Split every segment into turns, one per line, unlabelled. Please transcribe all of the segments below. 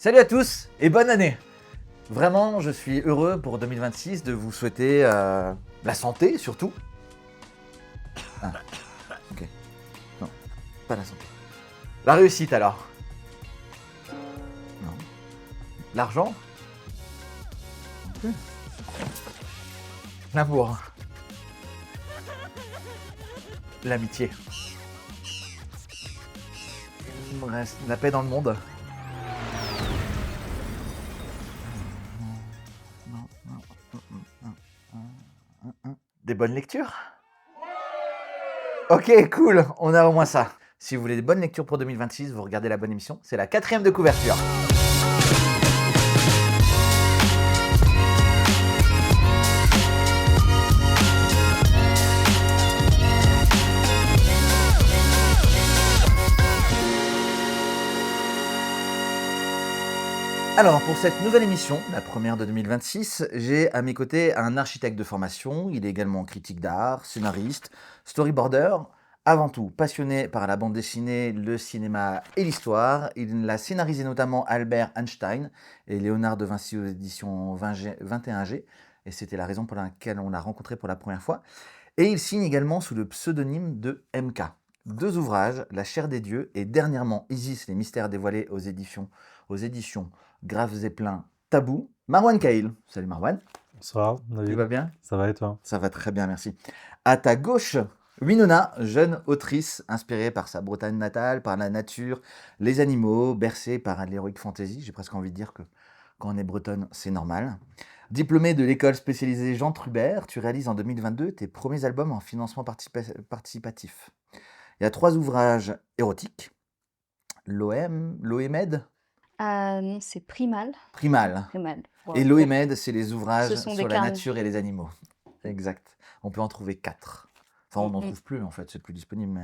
Salut à tous et bonne année. Vraiment, je suis heureux pour 2026 de vous souhaiter la santé surtout. Ah, ok. Non, pas la santé. La réussite alors. Non. L'argent. Non plus. L'amour. L'amitié. Il me reste la paix dans le monde. Des bonnes lectures? Ok, cool, on a au moins ça. Si vous voulez des bonnes lectures pour 2026, vous regardez la bonne émission. C'est la 4e de couverture. Alors, pour cette nouvelle émission, la première de 2026, j'ai à mes côtés un architecte de formation. Il est également critique d'art, scénariste, storyboarder. Avant tout, passionné par la bande dessinée, le cinéma et l'histoire. Il a scénarisé notamment Albert Einstein et Léonard de Vinci aux éditions 21G. Et c'était la raison pour laquelle on l'a rencontré pour la première fois. Et il signe également sous le pseudonyme de MK. 2 ouvrages, La chair des dieux et dernièrement Isis, les mystères dévoilés aux éditions Graf Zeppelin Tabou. Marwan Kail. Salut Marwan.
Bonsoir,
Tu
David.
vas bien?
Ça va et toi?
Ça va très bien, merci. À ta gauche, Winona, jeune autrice inspirée par sa Bretagne natale, par la nature, les animaux, bercée par l'heroic fantasy. J'ai presque envie de dire que quand on est bretonne, c'est normal. Diplômée de l'école spécialisée Jean Trubert, tu réalises en 2022 tes premiers albums en financement participatif. Il y a 3 ouvrages érotiques. L'Oemed,
Non, c'est Primal.
Primal.
Primal.
Et l'Oemed, c'est les ouvrages
Ce sont
sur
des
la
carnets.
nature et les animaux. Exact. On peut en trouver 4. Enfin, on n'en
Mhm.
trouve plus, en fait, c'est plus disponible.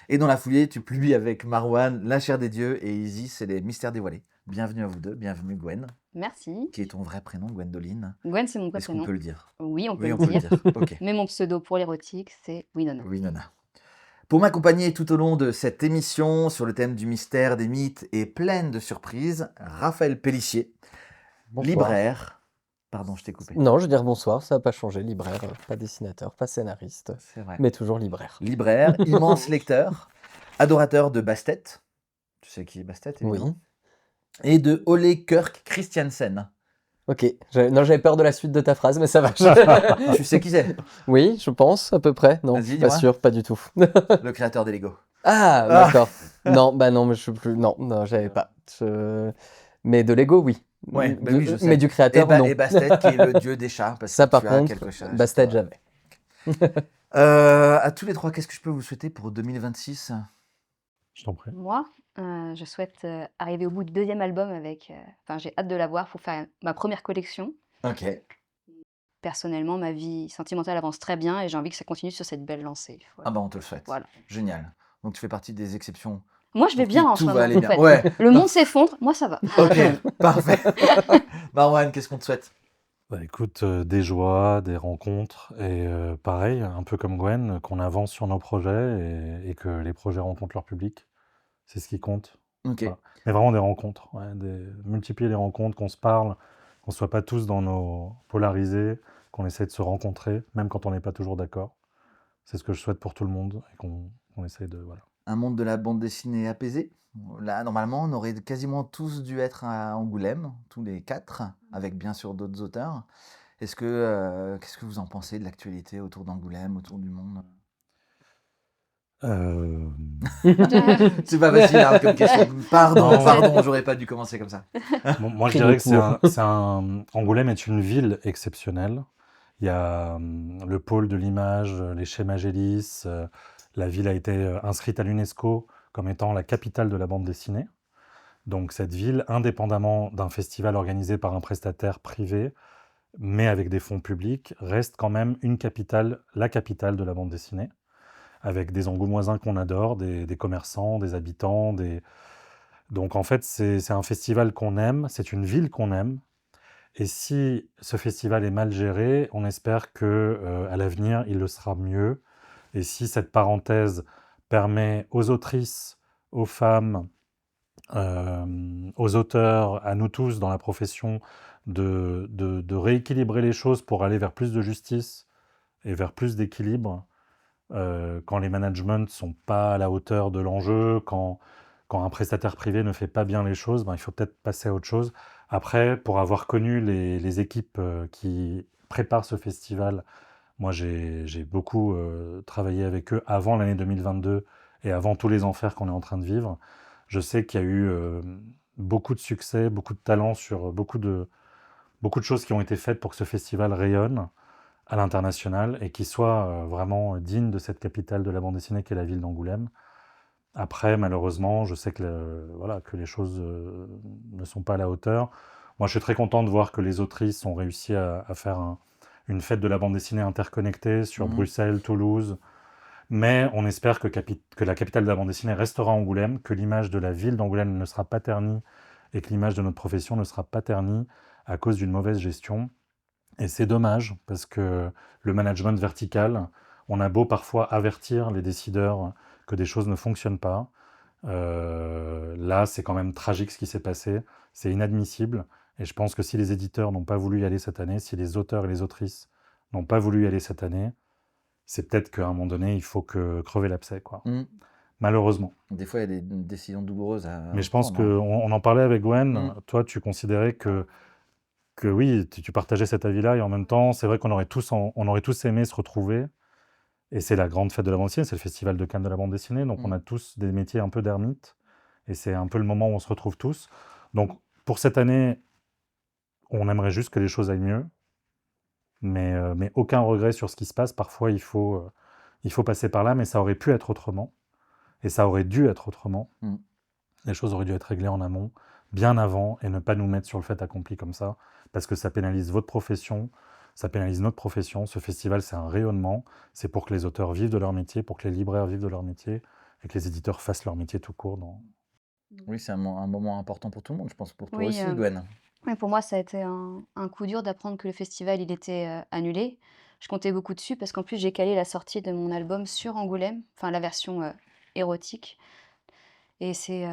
Et dans la foulée, tu publies avec Marwan La chair des dieux et Isis, c'est les mystères dévoilés. Bienvenue à vous deux, bienvenue Gwen,
Merci.
qui est ton vrai prénom, Gwendoline.
Gwen, c'est mon
Est-ce qu'on
prénom.
peut le dire?
Oui, on peut
Oui,
le
on peut le
dire.
dire. Ok.
Mais mon pseudo pour l'érotique, c'est Winona.
Winona. Pour m'accompagner tout au long de cette émission sur le thème du mystère, des mythes et pleine de surprises, Raphaël Pellissier,
Bonsoir.
libraire. Pardon, je t'ai coupé.
Non, je veux dire bonsoir, ça n'a pas changé, libraire, pas dessinateur, pas scénariste,
C'est vrai.
mais toujours libraire.
Libraire, immense lecteur, adorateur de Bastet. Tu sais qui est Bastet, évidemment.
Oui.
Et de Ole Kirk Christiansen.
Ok, non, j'avais peur de la suite de ta phrase, mais ça va.
Tu sais qui c'est?
Oui, je pense, à peu près. Non,
Vas-y,
pas
dis-moi.
sûr, pas du tout.
Le créateur des Lego.
Ah,
Ah.
d'accord. Non, bah non, mais je suis plus. Non, j'avais pas. Mais de Lego, oui.
Ouais, bah oui, je sais.
Mais du créateur, non.
Et Bastet qui est le dieu des chats. Parce
Ça,
que
par
tu as
contre,
quelques chats.
Bastet, j'avais.
À tous les trois, qu'est-ce que je peux vous souhaiter pour 2026?
Je t'en prie.
Moi, je souhaite arriver au bout du 2e album avec... Enfin, j'ai hâte de l'avoir pour faire ma première collection.
Ok.
Personnellement, ma vie sentimentale avance très bien et j'ai envie que ça continue sur cette belle lancée. Voilà.
Ah bah on te le souhaite.
Voilà.
Génial. Donc tu fais partie des exceptions.
Moi, je vais
pour
bien
qui
en ce
tout va
moment,
aller
en
bien.
fait.
Ouais.
Le monde s'effondre, moi ça va.
Ok, parfait. Marwan, qu'est-ce qu'on te souhaite?
Bah, écoute, des joies, des rencontres, et pareil, un peu comme Gwen, qu'on avance sur nos projets et que les projets rencontrent leur public. C'est ce qui compte.
Ok.
Voilà. Mais vraiment des rencontres, ouais, multiplier les rencontres, qu'on se parle, qu'on ne soit pas tous dans nos polarisés, qu'on essaie de se rencontrer, même quand on n'est pas toujours d'accord. C'est ce que je souhaite pour tout le monde et qu'on essaie de... Voilà.
Un monde de la bande dessinée apaisé. Là, normalement, on aurait quasiment tous dû être à Angoulême, tous les 4, avec bien sûr d'autres auteurs. Qu'est-ce que vous en pensez de l'actualité autour d'Angoulême, autour du monde? C'est pas facile hein, comme question. Pardon, j'aurais pas dû commencer comme ça.
Bon, moi, je
Pris
dirais
de
que Angoulême est une ville exceptionnelle. Il y a le pôle de l'image, les schémas Gélis. La ville a été inscrite à l'UNESCO comme étant la capitale de la bande dessinée. Donc cette ville, indépendamment d'un festival organisé par un prestataire privé, mais avec des fonds publics, reste quand même la capitale de la bande dessinée, avec des Angoumoisins qu'on adore, des commerçants, des habitants. Donc en fait, c'est un festival qu'on aime, c'est une ville qu'on aime. Et si ce festival est mal géré, on espère qu'à l'avenir, il le sera mieux. Et si cette parenthèse permet aux autrices, aux femmes, aux auteurs, à nous tous dans la profession, de rééquilibrer les choses pour aller vers plus de justice et vers plus d'équilibre. Quand les managements ne sont pas à la hauteur de l'enjeu, quand un prestataire privé ne fait pas bien les choses, ben, il faut peut-être passer à autre chose. Après, pour avoir connu les équipes qui préparent ce festival, moi j'ai beaucoup travaillé avec eux avant l'année 2022 et avant tous les enfers qu'on est en train de vivre. Je sais qu'il y a eu beaucoup de succès, beaucoup de talent sur beaucoup de choses qui ont été faites pour que ce festival rayonne à l'international et qu'il soit vraiment digne de cette capitale de la bande dessinée qu'est la ville d'Angoulême. Après, malheureusement, je sais que, voilà, que les choses ne sont pas à la hauteur. Moi, je suis très content de voir que les autrices ont réussi à faire une fête de la bande dessinée interconnectée sur
Mhm.
Bruxelles, Toulouse. Mais on espère que la capitale de la bande dessinée restera Angoulême, que l'image de la ville d'Angoulême ne sera pas ternie et que l'image de notre profession ne sera pas ternie à cause d'une mauvaise gestion. Et c'est dommage parce que le management vertical, on a beau parfois avertir les décideurs que des choses ne fonctionnent pas. Là, c'est quand même tragique ce qui s'est passé. C'est inadmissible. Et je pense que si les éditeurs n'ont pas voulu y aller cette année, si les auteurs et les autrices n'ont pas voulu y aller cette année, c'est peut-être qu'à un moment donné, il faut que crever l'abcès, quoi.
Mhm.
Malheureusement.
Des fois, il y a des décisions douloureuses à
Mais je pense
prendre, hein.
qu'on on en parlait avec Gwen.
Mhm.
Toi, tu considérais que oui, tu partageais cet avis-là, et en même temps, c'est vrai qu'on on aurait tous aimé se retrouver. Et c'est la grande fête de la bande dessinée, c'est le festival de Cannes de la bande dessinée, donc on
Mhm.
a tous des métiers un peu d'ermites, et c'est un peu le moment où on se retrouve tous. Donc pour cette année, on aimerait juste que les choses aillent mieux, mais aucun regret sur ce qui se passe. Parfois, il faut passer par là, mais ça aurait pu être autrement, et ça aurait dû être autrement.
Mhm.
Les choses auraient dû être réglées en amont, bien avant, et ne pas nous mettre sur le fait accompli comme ça, parce que ça pénalise votre profession, ça pénalise notre profession. Ce festival, c'est un rayonnement, c'est pour que les auteurs vivent de leur métier, pour que les libraires vivent de leur métier, et que les éditeurs fassent leur métier tout court.
Oui, c'est un moment important pour tout le monde, je pense pour toi
Oui,
aussi, Gwen.
ouais, pour moi, ça a été un coup dur d'apprendre que le festival, il était, annulé. Je comptais beaucoup dessus parce qu'en plus, j'ai calé la sortie de mon album sur Angoulême, enfin la version, érotique et c'est,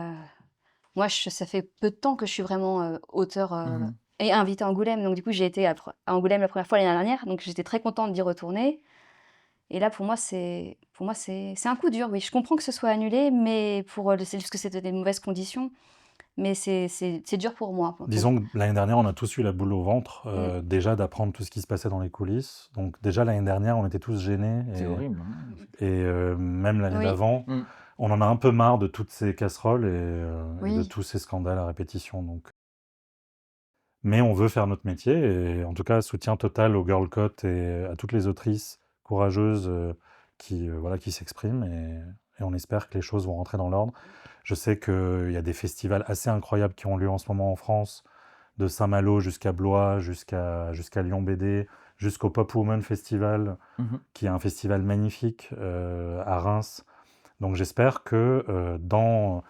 moi, ça fait peu de temps que je suis vraiment, auteure,
Mhm.
et invitée à Angoulême, donc du coup, j'ai été à Angoulême la première fois l'année dernière, donc j'étais très contente d'y retourner et là, pour moi, c'est un coup dur, oui. Je comprends que ce soit annulé, mais c'est juste que c'était des mauvaises conditions, mais c'est dur pour moi.
Disons que l'année dernière, on a tous eu la boule au ventre, déjà d'apprendre tout ce qui se passait dans les coulisses. Donc déjà l'année dernière, on était tous gênés,
C'est horrible, hein.
et même l'année
Oui.
d'avant,
Mhm.
on en a un peu marre de toutes ces casseroles et de
Oui.
tous ces scandales à répétition. Donc. Mais on veut faire notre métier, et en tout cas, soutien total aux Girl Code et à toutes les autrices courageuses voilà, qui s'expriment, et on espère que les choses vont rentrer dans l'ordre. Je sais qu'il y a des festivals assez incroyables qui ont lieu en ce moment en France, de Saint-Malo jusqu'à Blois, jusqu'à Lyon BD, jusqu'au Pop Woman Festival,
Mhm.
qui est un festival magnifique à Reims. Donc j'espère que dans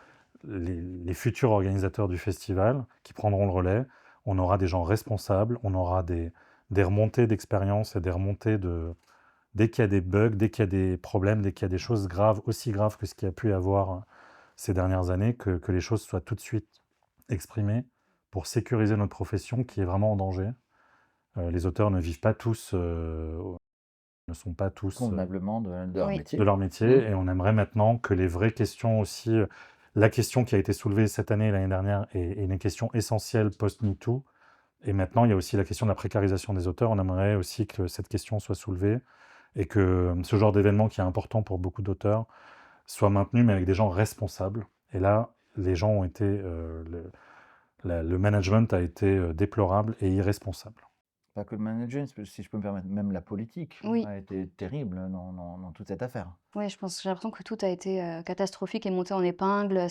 les futurs organisateurs du festival qui prendront le relais, on aura des gens responsables, on aura des remontées d'expérience et des remontées dès qu'il y a des bugs, dès qu'il y a des problèmes, dès qu'il y a des choses graves, aussi graves que ce qu'il y a pu y avoir ces dernières années, que les choses soient tout de suite exprimées pour sécuriser notre profession qui est vraiment en danger. Les auteurs ne vivent pas tous, ne sont pas tous
Convenablement de leur
Oui.
métier.
de leur métier,
Mhm.
et on aimerait maintenant que les vraies questions aussi, la question qui a été soulevée cette année et l'année dernière est une question essentielle post-MeToo, et maintenant il y a aussi la question de la précarisation des auteurs. On aimerait aussi que cette question soit soulevée et que ce genre d'événement qui est important pour beaucoup d'auteurs soit maintenu, mais avec des gens responsables. Et là, les gens ont été, le management a été déplorable et irresponsable.
Pas que le management, si je peux me permettre, même la politique
Oui.
a été terrible dans toute cette affaire.
Ouais, j'ai l'impression que tout a été, catastrophique et monté en épingle,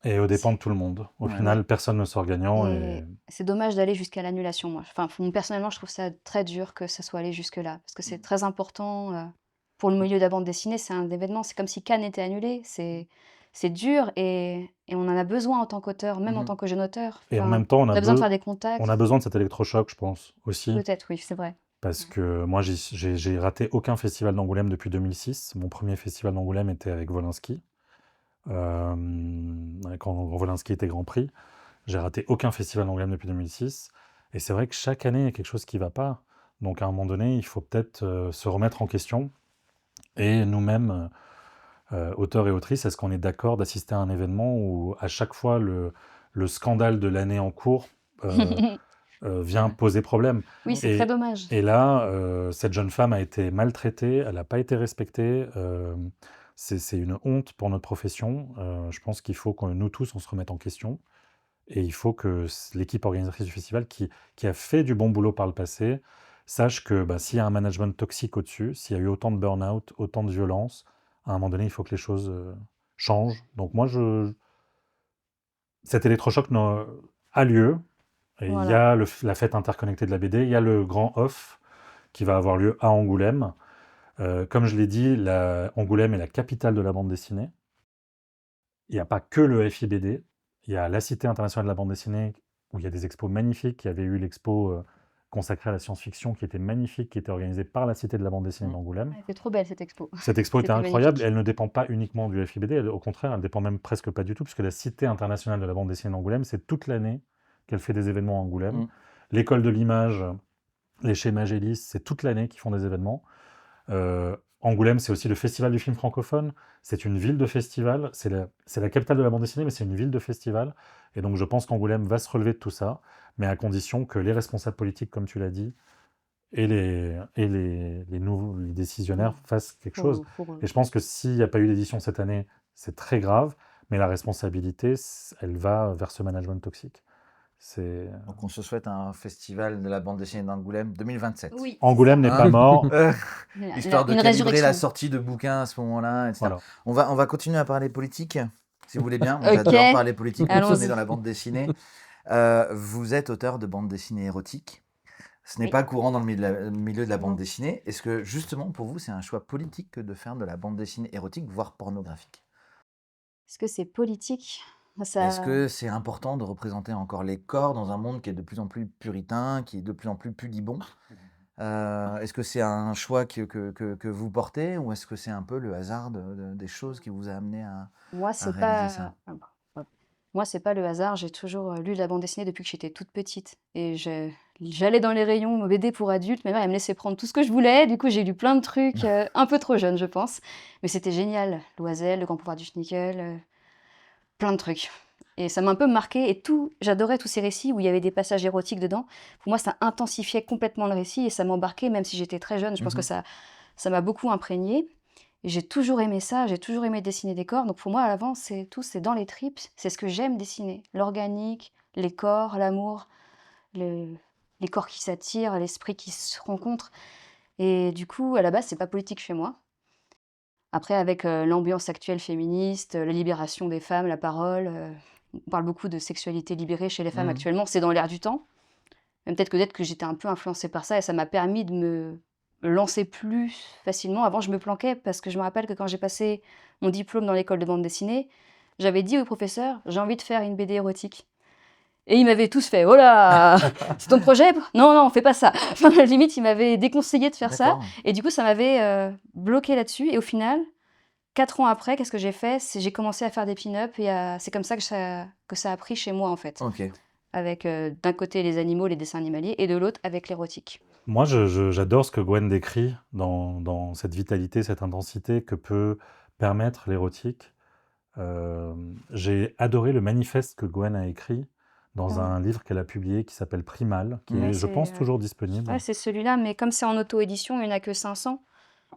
Et aux dépens
c'est
de tout le monde. Au
Ouais.
final, personne ne sort gagnant.
et c'est dommage d'aller jusqu'à l'annulation, moi. Enfin, personnellement, je trouve ça très dur que ça soit allé jusque-là, parce que c'est très important, pour le milieu de la bande dessinée, c'est un événement, c'est comme si Cannes était annulé, c'est dur et on en a besoin en tant qu'auteur, même en
Mhm.
tant que jeune auteur.
Et en
Enfin,
même temps,
on a besoin de faire des contacts.
on a besoin de cet électrochoc, je pense, aussi.
Peut-être, oui, c'est vrai.
Parce que moi, j'ai raté aucun festival d'Angoulême depuis 2006. Mon premier festival d'Angoulême était avec Wolinski. quand Wolinski était Grand Prix. J'ai raté aucun festival d'Angoulême depuis 2006. Et c'est vrai que chaque année, il y a quelque chose qui ne va pas. Donc à un moment donné, il faut peut-être se remettre en question. Et nous-mêmes, auteurs et autrices, est-ce qu'on est d'accord d'assister à un événement où à chaque fois le scandale de l'année en cours vient
Ouais.
poser problème?
Oui, c'est très
Et,
dommage.
et là, cette jeune femme a été maltraitée, elle n'a pas été respectée. C'est une honte pour notre profession. Je pense qu'il faut que nous tous, on se remette en question. Et il faut que l'équipe organisatrice du festival, qui a fait du bon boulot par le passé, sache que s'il y a un management toxique au-dessus, s'il y a eu autant de burn-out, autant de violence, à un moment donné, il faut que les choses changent. Donc moi, cet électrochoc a lieu. Et il y
Voilà.
a la fête interconnectée de la BD, il y a le grand off qui va avoir lieu à Angoulême. Comme je l'ai dit, Angoulême est la capitale de la bande dessinée. Il n'y a pas que le FIBD. Il y a la Cité internationale de la bande dessinée, où il y a des expos magnifiques. Il y avait eu l'expo consacrée à la science-fiction, qui était magnifique, qui était organisée par la Cité de la bande dessinée
Mm.
d'Angoulême.
Elle était trop belle cette expo.
Cette expo était
C'était
incroyable.
magnifique.
Elle ne dépend pas uniquement du FIBD. Au contraire, elle dépend même presque pas du tout, puisque la Cité internationale de la bande dessinée d'Angoulême, c'est toute l'année qu'elle fait des événements à Angoulême.
Mm.
L'école de l'image, les chez Magélis, c'est toute l'année qu'ils font des événements. Angoulême, c'est aussi le festival du film francophone. C'est une ville de festival. C'est la capitale de la bande dessinée, mais c'est une ville de festival. Et donc, je pense qu'Angoulême va se relever de tout ça, mais à condition que les responsables politiques, comme tu l'as dit, et les décisionnaires fassent quelque chose. Et je pense que s'il n'y a pas eu d'édition cette année, c'est très grave, mais la responsabilité, elle va vers ce management toxique.
Donc on se souhaite un festival de la bande dessinée d'Angoulême 2027.
Oui.
Angoulême n'est pas mort.
Histoire de
Une
calibrer la
résurrection.
sortie de bouquins à ce moment-là, etc.
Voilà.
On va continuer à parler politique, si vous voulez bien. Moi,
Ok.
j'adore parler politique quand on
Allons-y.
est dans la bande dessinée. Vous êtes auteur de bande dessinée érotique. Ce n'est
Oui.
pas courant dans le milieu de la bande
Non.
dessinée. Est-ce que justement pour vous, c'est un choix politique que de faire de la bande dessinée érotique, voire pornographique?
Est-ce que c'est politique?
Est-ce que c'est important de représenter encore les corps dans un monde qui est de plus en plus puritain, qui est de plus en plus pudibond? Est-ce que c'est un choix que vous portez ou est-ce que c'est un peu le hasard des choses qui vous a amené
Moi,
à
c'est
réaliser ça?
pas. Moi, c'est pas le hasard. J'ai toujours lu de la bande dessinée depuis que j'étais toute petite. Et j'allais dans les rayons BD pour adultes. Ma mère, elle me laissait prendre tout ce que je voulais. Du coup, j'ai lu plein de trucs, un peu trop jeune, je pense. Mais c'était génial. Loisel, Le Grand Pouvoir du Schnickel, plein de trucs. Et ça m'a un peu marqué. Et j'adorais tous ces récits où il y avait des passages érotiques dedans. Pour moi, ça intensifiait complètement le récit et ça m'embarquait, même si j'étais très jeune. Je pense que ça m'a beaucoup imprégné. Et j'ai toujours aimé ça, j'ai toujours aimé dessiner des corps. Donc pour moi, à l'avant, c'est dans les tripes. C'est ce que j'aime dessiner. L'organique, les corps, l'amour, les corps qui s'attirent, l'esprit qui se rencontre. Et du coup, à la base, c'est pas politique chez moi. Après, avec l'ambiance actuelle féministe, la libération des femmes, la parole, on parle beaucoup de sexualité libérée chez les femmes actuellement. C'est dans l'air du temps. Mais peut-être que j'étais un peu influencée par ça et ça m'a permis de me lancer plus facilement. Avant, je me planquais parce que je me rappelle que quand j'ai passé mon diplôme dans l'école de bande dessinée, j'avais dit au professeur, j'ai envie de faire une BD érotique. Et ils m'avaient tous fait, oh là, c'est ton projet? Non, non, fais pas ça. Enfin, limite, ils m'avaient déconseillé de faire ça.
D'accord.
Et du coup, ça m'avait bloqué là-dessus. Et au final, 4 ans après, qu'est-ce que j'ai fait? J'ai commencé à faire des pin-up et c'est comme ça que ça a pris chez moi, en fait.
Ok.
Avec d'un côté les animaux, les dessins animaliers, et de l'autre avec l'érotique.
Moi, j'adore ce que Gwen décrit dans cette vitalité, cette intensité que peut permettre l'érotique. J'ai adoré le manifeste que Gwen a écrit dans un livre qu'elle a publié qui s'appelle Primal, qui
Ouais,
est, je pense, toujours disponible.
Ouais, c'est celui-là, mais comme c'est en auto-édition, il n'y en a que 500.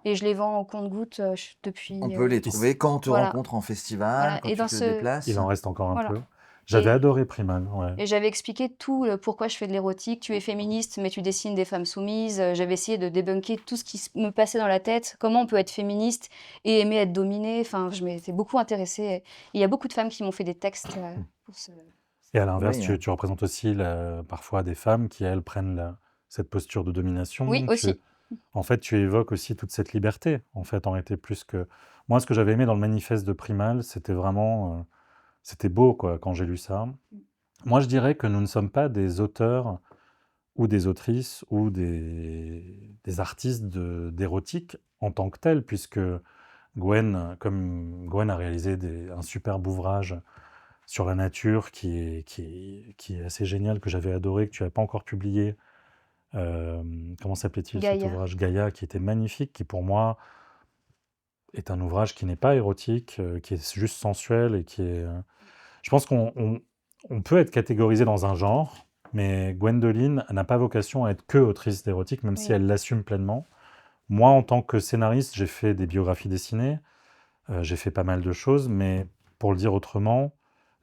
Et je les vends au compte-gouttes depuis.
On peut les trouver quand on te
voilà.
rencontre en festival,
Voilà.
quand
Et
tu
dans
te déplaces.
Il en reste encore un
Voilà.
peu. J'avais adoré Primal, ouais.
Et j'avais expliqué tout, pourquoi je fais de l'érotique. Tu es féministe, mais tu dessines des femmes soumises. J'avais essayé de débunker tout ce qui me passait dans la tête. Comment on peut être féministe et aimer être dominée. Enfin, je m'étais beaucoup intéressée. Il y a beaucoup de femmes qui m'ont fait des textes pour ce...
Et à l'inverse,
Oui,
tu représentes aussi parfois des femmes qui, elles, prennent cette posture de domination.
Oui, aussi.
En fait, tu évoques aussi toute cette liberté. En fait, en réalité, plus que... Moi, ce que j'avais aimé dans le manifeste de Primal, c'était vraiment... c'était beau, quoi, quand j'ai lu ça. Moi, je dirais que nous ne sommes pas des auteurs ou des autrices ou des artistes d'érotique en tant que tels, puisque Comme Gwen a réalisé un superbe ouvrage sur la nature qui est assez génial, que j'avais adoré, que tu n'as pas encore publié. Comment s'appelait-il cet
Gaïa.
ouvrage? Gaïa, qui était magnifique, qui pour moi est un ouvrage qui n'est pas érotique, qui est juste sensuel et qui est... Je pense qu'on peut être catégorisé dans un genre, mais Gwendoline n'a pas vocation à être que autrice d'érotique, même si
Oui.
elle l'assume pleinement. Moi, en tant que scénariste, j'ai fait des biographies dessinées, j'ai fait pas mal de choses, mais pour le dire autrement,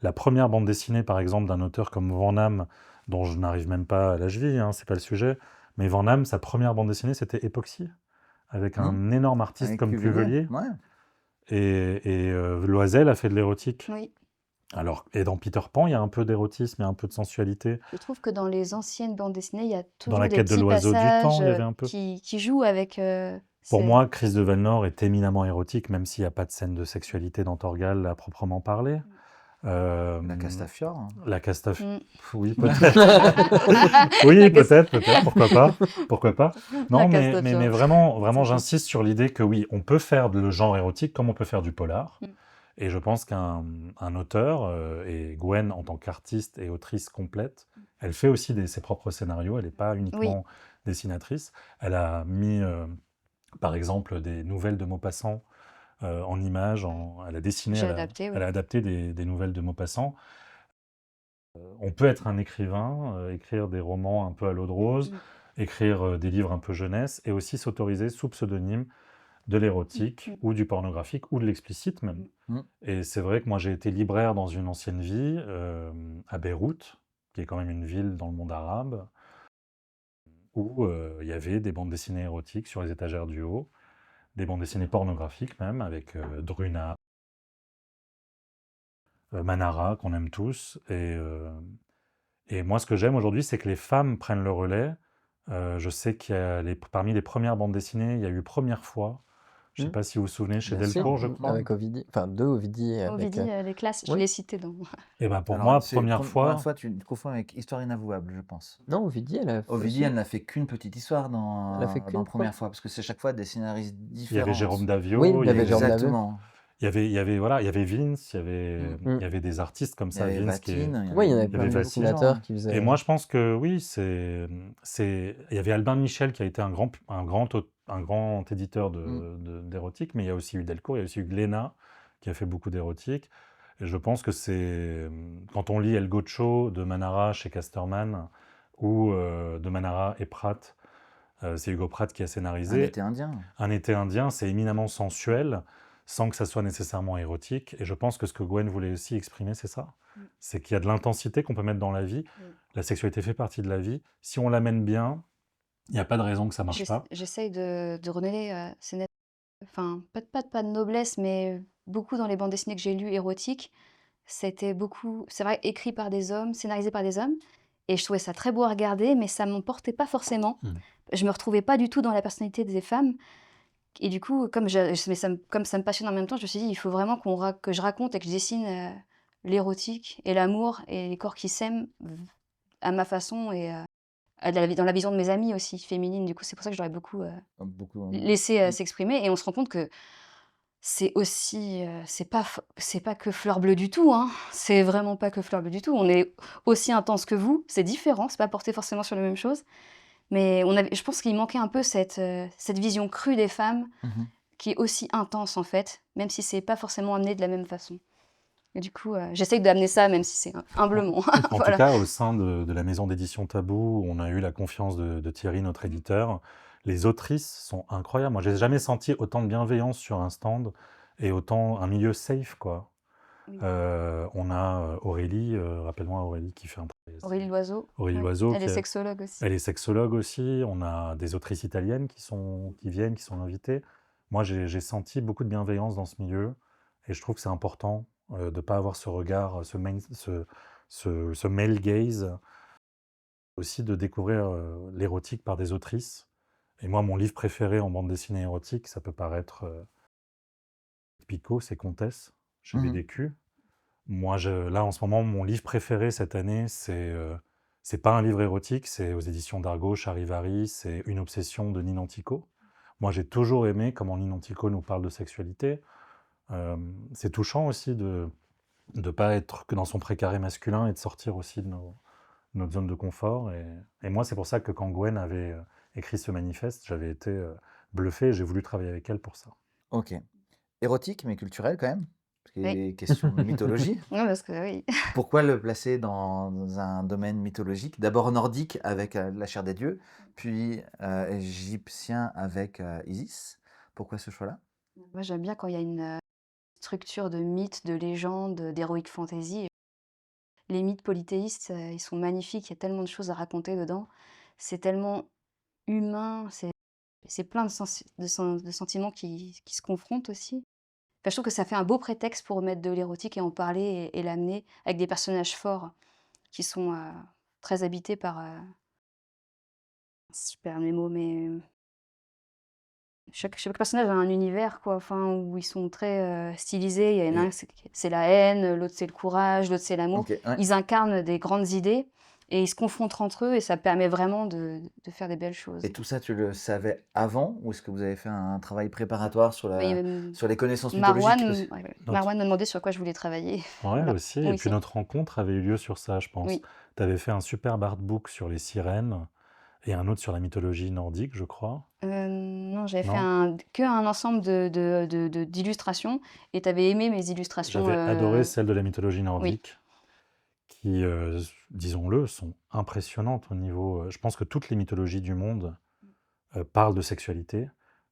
la première bande dessinée, par exemple, d'un auteur comme Van Damme, dont je n'arrive même pas à la cheville, hein, c'est pas le sujet, mais Van Damme, sa première bande dessinée, c'était Epoxy, avec
Hum,
un énorme artiste
Avec
comme
Cuvelier.
Cuvelier,
Ouais.
et Loisel a fait de l'érotique.
Oui.
Alors, et dans Peter Pan, il y a un peu d'érotisme, il y a un peu de sensualité.
Je trouve que dans les anciennes bandes dessinées, il y a
Dans
toujours
La
des
quête de
petits
l'oiseau du
passages
temps, il y avait un peu.
qui jouent avec
Pour
ces...
moi, Chris de Valnor est éminemment érotique, même s'il n'y a pas de scène de sexualité dans Torgal à proprement parler.
La Castafiore. Hein.
La Castafiore.
Mm.
Oui, peut-être. Oui,
La
peut-être, pourquoi pas. Pourquoi pas.
La
Non, mais
Castafiore.
vraiment,
C'est ça.
j'insiste sur l'idée que oui, on peut faire le genre érotique comme on peut faire du polar.
Mm.
Et je pense qu'un auteur, et Gwen en tant qu'artiste et autrice complète, elle fait aussi ses propres scénarios, elle n'est pas
Oui.
uniquement dessinatrice. Elle a mis, par exemple, des nouvelles de Maupassant en images, elle a dessiné,
J'ai adapté,
elle
oui.
a adapté des nouvelles de Maupassant. On peut être un écrivain, écrire des romans un peu à l'eau de rose,
Mm.
écrire des livres un peu jeunesse, et aussi s'autoriser sous pseudonyme de l'érotique
Mm.
ou du pornographique ou de l'explicite même.
Mm.
Et c'est vrai que moi j'ai été libraire dans une ancienne vie, à Beyrouth, qui est quand même une ville dans le monde arabe, où il y avait des bandes dessinées érotiques sur les étagères du haut, des bandes dessinées pornographiques même, avec Druna, Manara, qu'on aime tous. Et moi, ce que j'aime aujourd'hui, c'est que les femmes prennent le relais. Je sais qu'il y a parmi les premières bandes dessinées, il y a eu Première fois. Je ne sais
Hmm.
pas si vous vous souvenez, chez
Bien sûr.
Delcourt, je crois.
Avec Ovidie, enfin deux Ovidie avec.
Ovidie, les classes, je
Oui.
l'ai cité dans...
Et ben pour
Alors,
moi,
c'est
Première
première
fois,
fois, tu confonds avec Histoire inavouable, je pense.
Non, Ovidie, elle a fait
Ovidie,
aussi.
elle n'a fait qu'une petite histoire
Elle a fait
dans
qu'une
Première fois, parce que c'est chaque fois des scénaristes
il y
différents.
avait Jérôme Davio,
Oui, il y avait Jérôme Davio.
Exactement.
voilà, il y avait Vince,
Mm.
il y avait des artistes comme
Il y
ça,
avait
Vince qui est...
Vatine.
Oui, il y en avait
il y
plein
avait
de
Vatine.
dessinateurs
Gens,
qui faisaient.
Et moi, je pense que oui, il y avait Albin Michel qui a été un grand éditeur d'érotique, mais il y a aussi eu Delcourt, il y a aussi eu Glénat qui a fait beaucoup d'érotique. Et je pense que quand on lit El Gocho de Manara chez Casterman, ou de Manara et Pratt, c'est Hugo Pratt qui a
Un
scénarisé.
été indien.
Un été indien, c'est éminemment sensuel, sans que ça soit nécessairement érotique. Et je pense que ce que Gwen voulait aussi exprimer, c'est ça.
Mm.
C'est qu'il y a de l'intensité qu'on peut mettre dans la vie.
Mm.
La sexualité fait partie de la vie. Si on l'amène bien, il n'y a pas de raison que ça marche pas.
J'essaye de redonner enfin, pas de noblesse, mais beaucoup dans les bandes dessinées que j'ai lues érotiques, c'était beaucoup, c'est vrai, écrit par des hommes, scénarisé par des hommes. Et je trouvais ça très beau à regarder, mais ça m'emportait pas forcément.
Mm.
Je me retrouvais pas du tout dans la personnalité des femmes. Et du coup, comme ça me passionne en même temps, je me suis dit, il faut vraiment que je raconte et que je dessine l'érotique et l'amour et les corps qui s'aiment à ma façon et dans la vision de mes amies aussi, féminines. Du coup, c'est pour ça que j'aurais beaucoup
Beaucoup.
laissé s'exprimer. Et on se rend compte que c'est aussi, c'est pas que fleur bleue du tout, hein. C'est vraiment pas que fleur bleue du tout. On est aussi intense que vous. C'est différent, c'est pas porté forcément sur la même chose. Mais je pense qu'il manquait un peu cette vision crue des femmes
Mhm.
qui est aussi intense en fait, même si c'est pas forcément amené de la même façon. Et du coup, j'essaye d'amener ça, même si c'est humblement.
En
Voilà.
tout cas, au sein de la maison d'édition Tabou, on a eu la confiance de Thierry, notre éditeur. Les autrices sont incroyables. Moi, j'ai jamais senti autant de bienveillance sur un stand et autant un milieu safe, quoi.
Oui.
On a Aurélie, rappelle-moi Aurélie qui fait un...
Aurélie Loiseau.
Aurélie
Oui.
Loiseau,
Elle est sexologue aussi.
elle est sexologue aussi. On a des autrices italiennes qui viennent, qui sont invitées. Moi, j'ai senti beaucoup de bienveillance dans ce milieu et je trouve que c'est important de ne pas avoir ce regard, ce male gaze, aussi de découvrir l'érotique par des autrices. Et moi, mon livre préféré en bande dessinée érotique, ça peut paraître Pico, c'est Comtesse, chez
Mhm.
BDQ. Moi, là, en ce moment, mon livre préféré cette année, c'est pas un livre érotique, c'est aux éditions d'Argo, Charivari, c'est Une obsession de Nina Antico. Moi, j'ai toujours aimé comment l'Inantico nous parle de sexualité. C'est touchant aussi de ne pas être que dans son précaré masculin et de sortir aussi de notre zone de confort. Et moi, c'est pour ça que quand Gwen avait écrit ce manifeste, j'avais été bluffé et j'ai voulu travailler avec elle pour ça.
Ok. Érotique, mais culturel quand même, parce qu'il
Oui.
est question de mythologie.
Oui, parce que oui.
Pourquoi le placer dans un domaine mythologique? D'abord nordique avec la chair des dieux, puis égyptien avec Isis. Pourquoi ce choix-là?
Moi, j'aime bien quand il y a une structure de mythes, de légendes, d'heroic fantasy. Les mythes polythéistes, ils sont magnifiques, il y a tellement de choses à raconter dedans. C'est tellement humain, c'est plein de sentiments qui se confrontent aussi. Enfin, je trouve que ça fait un beau prétexte pour mettre de l'érotique et en parler et l'amener avec des personnages forts qui sont, très habités par, je perds mes mots, mais chaque personnage a un univers quoi, enfin, où ils sont très, stylisés. Il y en a un,
Et
c'est la haine, l'autre c'est le courage, l'autre c'est l'amour.
ok, ouais.
Ils incarnent des grandes idées et ils se confrontent entre eux et ça permet vraiment de faire des belles
Et
choses.
tout ça, tu le savais avant, ou est-ce que vous avez fait un travail préparatoire sur
Mais,
sur les connaissances mythologiques?
Marwan,
Parce-
ouais,
Notre-
Marwan m'a demandé sur quoi je voulais travailler.
Ouais,
Voilà.
aussi. Et
Oui,
puis
si.
notre rencontre avait eu lieu sur ça, je pense.
Oui.
Tu avais fait un superbe artbook sur les sirènes et un autre sur la mythologie nordique, je crois.
Non, j'avais fait
Non?
un ensemble d'illustrations et tu avais aimé mes illustrations,
J'avais adoré celles de la mythologie
oui.
nordique qui, disons-le, sont impressionnantes au niveau. Je pense que toutes les mythologies du monde parlent de sexualité.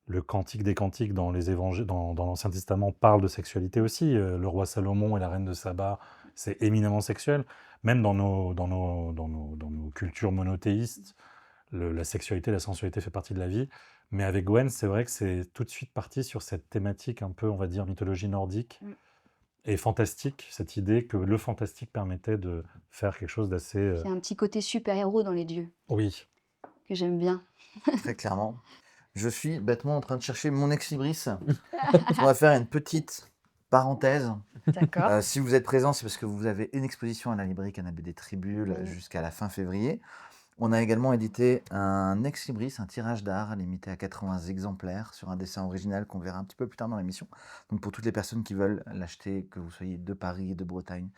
Le Cantique des Cantiques dans les évangiles, dans l'Ancien Testament parle de sexualité aussi. Le roi Salomon et la reine de Saba, c'est éminemment sexuel. Même dans nos cultures monothéistes, la sexualité, la sensualité fait partie de la vie. Mais avec Gwen, c'est vrai que c'est tout de suite parti sur cette thématique un peu, on va dire, mythologie nordique
Mm.
et fantastique, cette idée que le fantastique permettait de faire quelque chose d'assez...
Il y a un petit côté super-héros dans les dieux
Oui,
que j'aime bien.
Très clairement. Je suis bêtement en train de chercher mon ex-libris. On va faire une petite parenthèse.
D'accord.
Si vous êtes présent, c'est parce que vous avez une exposition à la librairie Canapé des Tribules
Oui.
jusqu'à la fin février. On a également édité un ex-libris, un tirage d'art limité à 80 exemplaires sur un dessin original qu'on verra un petit peu plus tard dans l'émission. Donc pour toutes les personnes qui veulent l'acheter, que vous soyez de Paris, de Bretagne,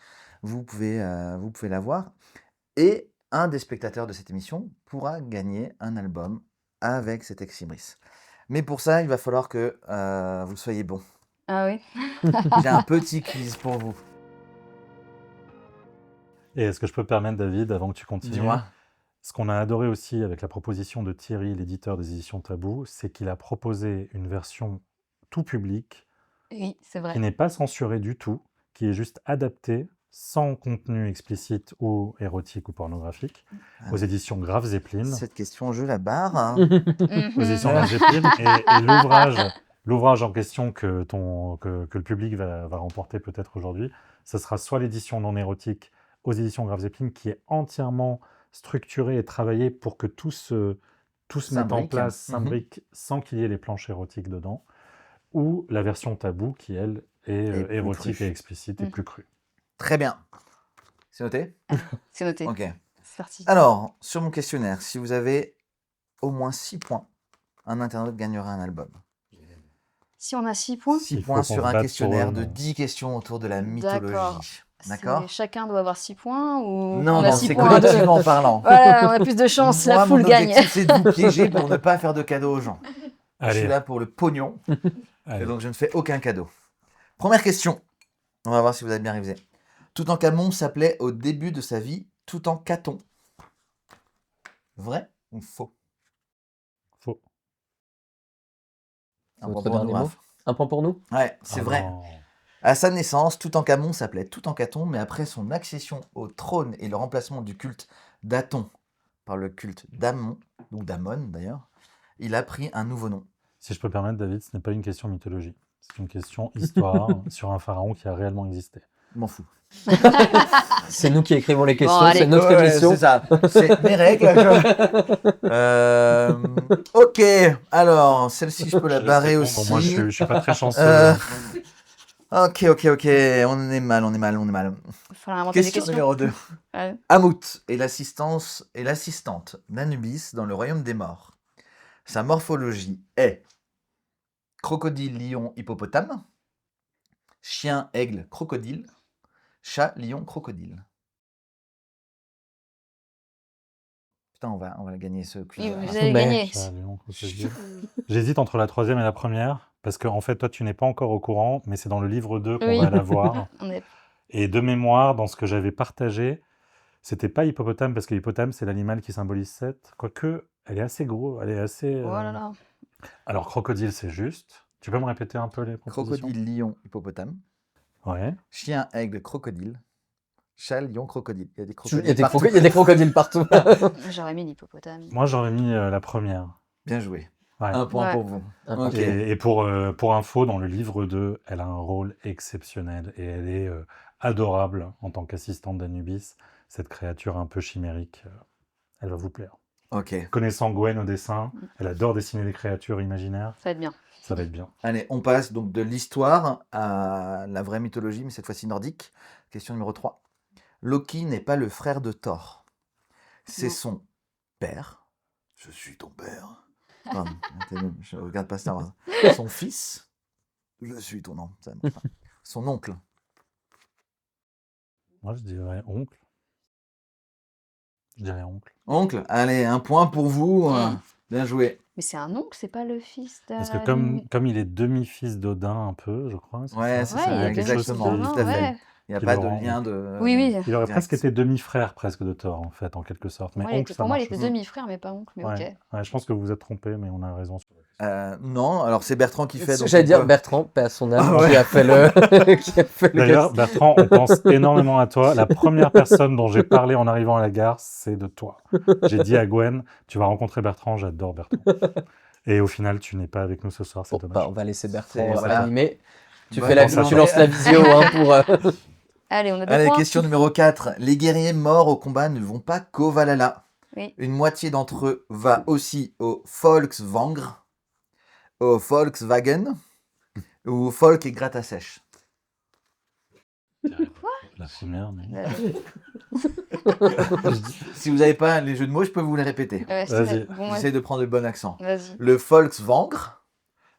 vous pouvez l'avoir. Et un des spectateurs de cette émission pourra gagner un album avec cet ex-libris. Mais pour ça, il va falloir que vous soyez bon.
Ah oui?
J'ai un petit quiz pour vous.
et est-ce que je peux permettre, David, avant que tu continues,
Dis-moi.
ce qu'on a adoré aussi avec la proposition de Thierry, l'éditeur des éditions Tabou, c'est qu'il a proposé une version tout public,
Oui, c'est
qui
vrai.
n'est pas censurée du tout, qui est juste adaptée, sans contenu explicite ou érotique ou pornographique,
Ah
aux
oui.
éditions Grave Zeppelin.
Cette question, je la barre. Hein.
Aux éditions
Mhm.
Grave Zeppelin. Et l'ouvrage en question que le public va remporter peut-être aujourd'hui, ce sera soit l'édition non érotique aux éditions Grave Zeppelin, qui est entièrement structurée et travaillée pour que tout se mette en
S'imbrique.
place,
Mhm.
s'imbrique, sans qu'il y ait les planches érotiques dedans, ou la version Tabou, qui, elle, est
Et plus
érotique
crue.
et explicite et
Mhm.
plus crue.
Très bien. C'est noté?
C'est noté.
Ok.
C'est parti.
Alors, sur mon questionnaire, si vous avez au moins 6 points, un internaute gagnera un album.
Si on a 6 points,
6
Il faut
points
qu'on
sur
se
un
batte
questionnaire
pour
de
eux,
10 questions autour de la
d'accord.
mythologie. D'accord?
Chacun doit avoir 6 points ou
Non,
on a
non,
6
c'est
points à deux?
collectivement parlant.
Voilà, on a plus de chance, la
Moi, mon
foule gagne.
objectif, c'est de vous piéger pour ne pas faire de cadeaux aux gens. Je suis
Allez,
là pour le pognon, et
allez.
donc je ne fais aucun cadeau. Première question. On va voir si vous avez bien révisé. Toutankhamon s'appelait au début de sa vie Toutankhaton. Vrai ou faux?
Faux.
Un
C'est
point
votre
pour nous,
dernier mot?
Raph.
Un point pour nous?
Ouais, c'est
Ah
vrai.
non.
À sa naissance, Toutankhamon s'appelait Toutankhaton, mais après son accession au trône et le remplacement du culte d'Aton par le culte d'Amon, ou d'Amon d'ailleurs, il a pris un nouveau nom.
Si je peux permettre, David, ce n'est pas une question mythologie. C'est une question histoire sur un pharaon qui a réellement existé.
Je m'en fous.
C'est nous qui écrivons les questions,
allez.
c'est notre
Ouais,
émission.
c'est ça. C'est mes règles. Ok. Alors, celle-ci, je peux la
laisse
barrer
répondre.
aussi.
Moi, je suis pas très chanceux.
Euh, Ok. On est mal.
Il va falloir inventer des
Question
questions.
numéro 2.
Ouais.
Amout est l'assistante d'Anubis dans le royaume des morts. Sa morphologie est Crocodile, lion, hippopotame. Chien, aigle, crocodile. Chat, lion, crocodile. Putain, on va gagner ce quiz.
Oui, vous allez
Mais-
gagner.
Chat, lion, crocodile. J'hésite entre la troisième et la première, parce que en fait, toi, tu n'es pas encore au courant, mais c'est dans le livre 2 qu'on
Oui.
va la voir.
On est...
Et de mémoire, dans ce que j'avais partagé, c'était pas hippopotame, parce que l'hippopotame, c'est l'animal qui symbolise 7. Quoique, elle est assez gros, elle est assez...
Oh là là.
Alors, crocodile, c'est juste. Tu peux me répéter un peu les propositions?
Crocodile, lion, hippopotame.
Ouais.
Chien, aigle, crocodile. Chat, lion, crocodile. Il y a des
Il y
crocodiles
a des
partout.
il y a des crocodiles partout.
J'aurais mis l'hippopotame.
Moi, j'aurais mis la première.
Bien joué.
Ouais.
Un point
Ouais.
pour vous.
Un point.
Ok.
Et pour info, dans le livre 2, elle a un rôle exceptionnel et elle est adorable en tant qu'assistante d'Anubis. Cette créature un peu chimérique, elle va vous plaire.
Ok.
Connaissant Gwen au dessin, elle adore dessiner des créatures imaginaires.
Ça va être bien.
Ça va être bien.
Allez, on passe donc de l'histoire à la vraie mythologie, mais cette fois-ci nordique. Question numéro 3. Loki n'est pas le frère de Thor. C'est
Non.
son père. Je suis ton père. Pardon, je regarde pas Star Wars. Son fils. Je suis ton nom. Ça marche pas. Son oncle.
Moi, je dirais oncle. Je dirais oncle.
Oncle, allez, un point pour vous.
Mm.
Bien joué.
Mais c'est un oncle, c'est pas le fils de...
Parce que comme il est demi-fils d'Odin un peu, je crois.
Ouais,
ça
c'est ça,
il est
quelque chose
exactement,
qui-
tout à fait.
ouais.
Il n'y a
Qui
pas
le
de
rend
lien de.
Oui, oui.
Il aurait
direct.
presque été demi-frère presque de Thor, en fait, en quelque sorte. Mais
Ouais,
oncle, ça
pour moi, il
marche
était
aussi.
demi-frère, mais pas oncle, mais
Ouais.
ok.
Ouais, je pense que vous vous êtes trompé, mais on a raison.
Non, alors c'est Bertrand qui fait. donc
J'allais
on
dire
peut-
Bertrand, paix à son âme,
Ah ouais.
qui a fait le, qui a fait le
D'ailleurs,
casting.
Bertrand, on pense énormément à toi. La première personne dont j'ai parlé en arrivant à la gare, c'est de toi. J'ai dit à Gwen, tu vas rencontrer Bertrand, j'adore Bertrand. Et au final, tu n'es pas avec nous ce soir, c'est
Bon,
dommage.
bah, on va laisser
C'est-
Bertrand
voilà.
animer. Tu
Bonne
fais la,
journée.
tu lances la visio hein, pour.
Allez, on a deux
Allez,
points.
question numéro 4. Les guerriers morts au combat ne vont pas qu'au Valhalla.
Oui.
Une moitié d'entre eux va aussi au Volkswagen, au Volkswagen ou au Folk et gratte à sèche.
La première, mais...
Si vous n'avez pas les jeux de mots, je peux vous les répéter.
Ouais,
Vas-y.
bon, ouais.
J'essaie de prendre le bon accent.
Vas-y.
Le Volkswagen,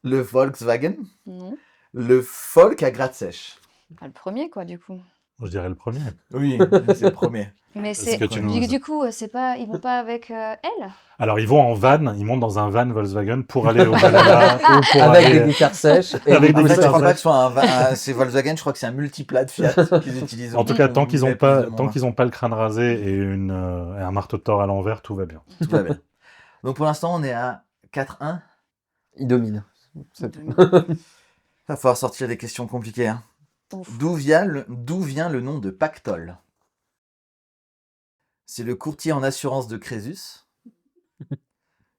le Volkswagen,
Non.
le Folk à gratte sèche.
Ah, le premier, quoi, du coup.
Je dirais le premier.
Oui, c'est le premier.
Mais
Est-ce
c'est...
que tu nous-
Du coup, c'est pas... ils vont pas avec elle?
Alors, ils vont en van, ils montent dans un van Volkswagen pour aller au Valhalla ou pour
Avec
aller...
des guitares sèches. Et
Avec
En
des
fait, je
guitares
crois pas
sèches.
que ce soit c'est Volkswagen, je crois que c'est un multiplat de Fiat qu'ils utilisent.
En tout cas, tant qu'ils
Vous
n'ont
avez plus de
pas,
monde,
tant
hein.
qu'ils ont pas le crâne rasé et un marteau de Thor à l'envers, tout va bien.
Tout va bien. Donc pour l'instant, on est à 4-1.
Il domine.
Il va falloir sortir des questions compliquées. Hein.
Ouf.
D'où vient le nom de Pactol? C'est le courtier en assurance de Crésus.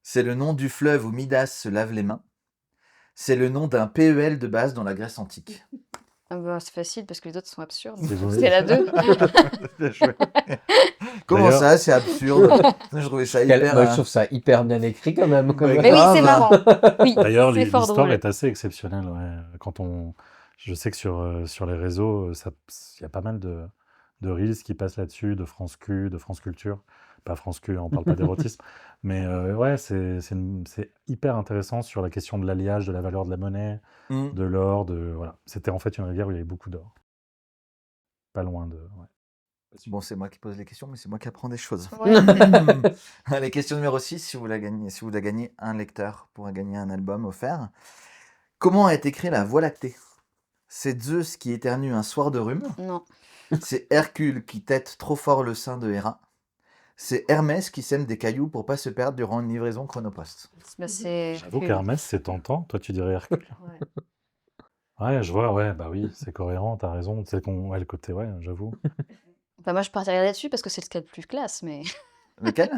C'est le nom du fleuve où Midas se lave les mains. C'est le nom d'un PEL de base dans la Grèce antique.
Ah bah, c'est facile parce que les autres sont absurdes.
C'est vrai.
C'est la 2.
Comment
D'ailleurs-
ça, c'est absurde? Je trouvais ça hyper.
Moi, je trouve ça hyper bien écrit quand même.
Ouais,
Mais oui,
grave.
c'est marrant. Oui,
D'ailleurs,
c'est fort
l'histoire
drôle.
est assez exceptionnelle. Ouais. Je sais que sur les réseaux, il y a pas mal de reels qui passent là-dessus, de France Q, de France Culture. Pas France Q, on parle pas d'érotisme. Mais ouais, c'est hyper intéressant sur la question de l'alliage, de la valeur de la monnaie,
Mm.
de l'or. Voilà. C'était en fait une rivière où il y avait beaucoup d'or. Pas loin de... ouais.
Bon, c'est moi qui pose les questions, mais c'est moi qui apprends des choses.
Ouais.
Allez, question numéro 6. Si vous la gagnez, un lecteur pourra gagner un album offert. Comment a été créée la Voie lactée? C'est Zeus qui éternue un soir de rhume.
Non.
C'est Hercule qui tète trop fort le sein de Héra. C'est Hermès qui sème des cailloux pour pas se perdre durant une livraison chronopost.
Bah, c'est...
J'avoue qu'Hermès, c'est tentant. Toi, tu dirais Hercule.
Ouais.
Ouais, je vois, ouais, bah oui, c'est cohérent, t'as raison. C'est ouais, le côté, ouais, j'avoue.
Bah, moi, je partirais là-dessus parce que c'est ce qu'il y a de plus classe, mais
Lequel?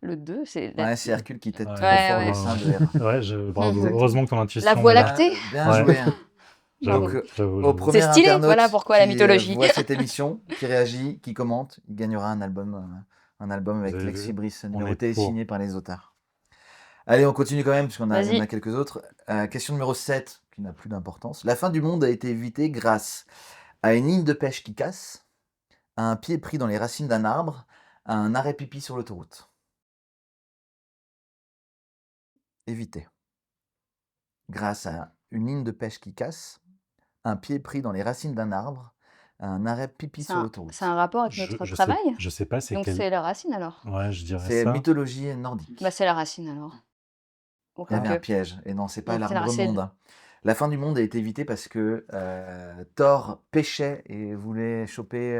le 2, c'est
Ouais, c'est Hercule qui tète
Ouais,
trop
ouais,
fort
ouais.
le sein de Héra.
Ouais, bravo.
Exactement.
Heureusement que ton intuition...
La Voie
me l'a-
lactée.
Bien
Ouais.
joué. Hein.
J'avoue,
Donc,
j'avoue,
Au
j'avoue.
premier
C'est stylé,
internaute
voilà pourquoi la
qui,
mythologie.
voit cette émission, qui réagit, qui commente, il gagnera un album avec
Vous avez
Lexi
vu,
Brice
on
numéroté
est
et
pour.
signé par les auteurs. Allez, on continue quand même, puisqu'on a,
Vas-y.
on a quelques autres. Question numéro 7, qui n'a plus d'importance. La fin du monde a été évitée grâce à une ligne de pêche qui casse, à un pied pris dans les racines d'un arbre, à un arrêt pipi sur l'autoroute. Évité. Grâce à une ligne de pêche qui casse, un pied pris dans les racines d'un arbre, un arrêt pipi
C'est
sur
un,
l'autoroute.
c'est un rapport avec
Je,
notre
je sais,
travail?
je sais pas c'est
Donc
quel.
c'est la racine alors?
Ouais, je dirais
C'est
ça.
mythologie nordique.
Bah c'est la racine alors. Ou
Il y avait un
quoique.
piège. Et non, c'est pas
Non, c'est la
l'arbre
racine.
monde, hein. La fin du monde a été évitée parce que Thor pêchait et voulait choper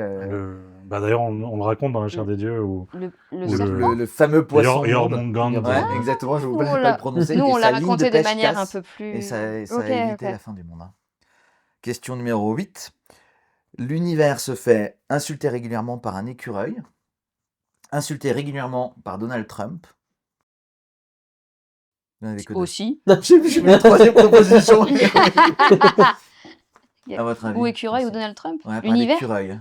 Bah d'ailleurs, on le raconte dans la chair des dieux où,
Le
où le
serpent?
le fameux poisson monde.
Jormungand.
Ouais, exactement, je ne
Nous,
voulais
on
pas
l'a
le prononcer.
nous,
Et
on l'a
sa ligne de
raconté de
pêche
manière un
casse
peu
et
plus...
ça
Ok,
a évité
ok.
la fin du monde, hein. Question numéro 8. L'univers se fait insulter régulièrement par un écureuil, insulté régulièrement par Donald Trump. Vous n'en avez que deux.
Aussi.
J'ai mis la troisième proposition. À votre avis?
Ou écureuil ou
Merci.
Donald Trump?
Ouais, par
L'univers?
l'écureuil.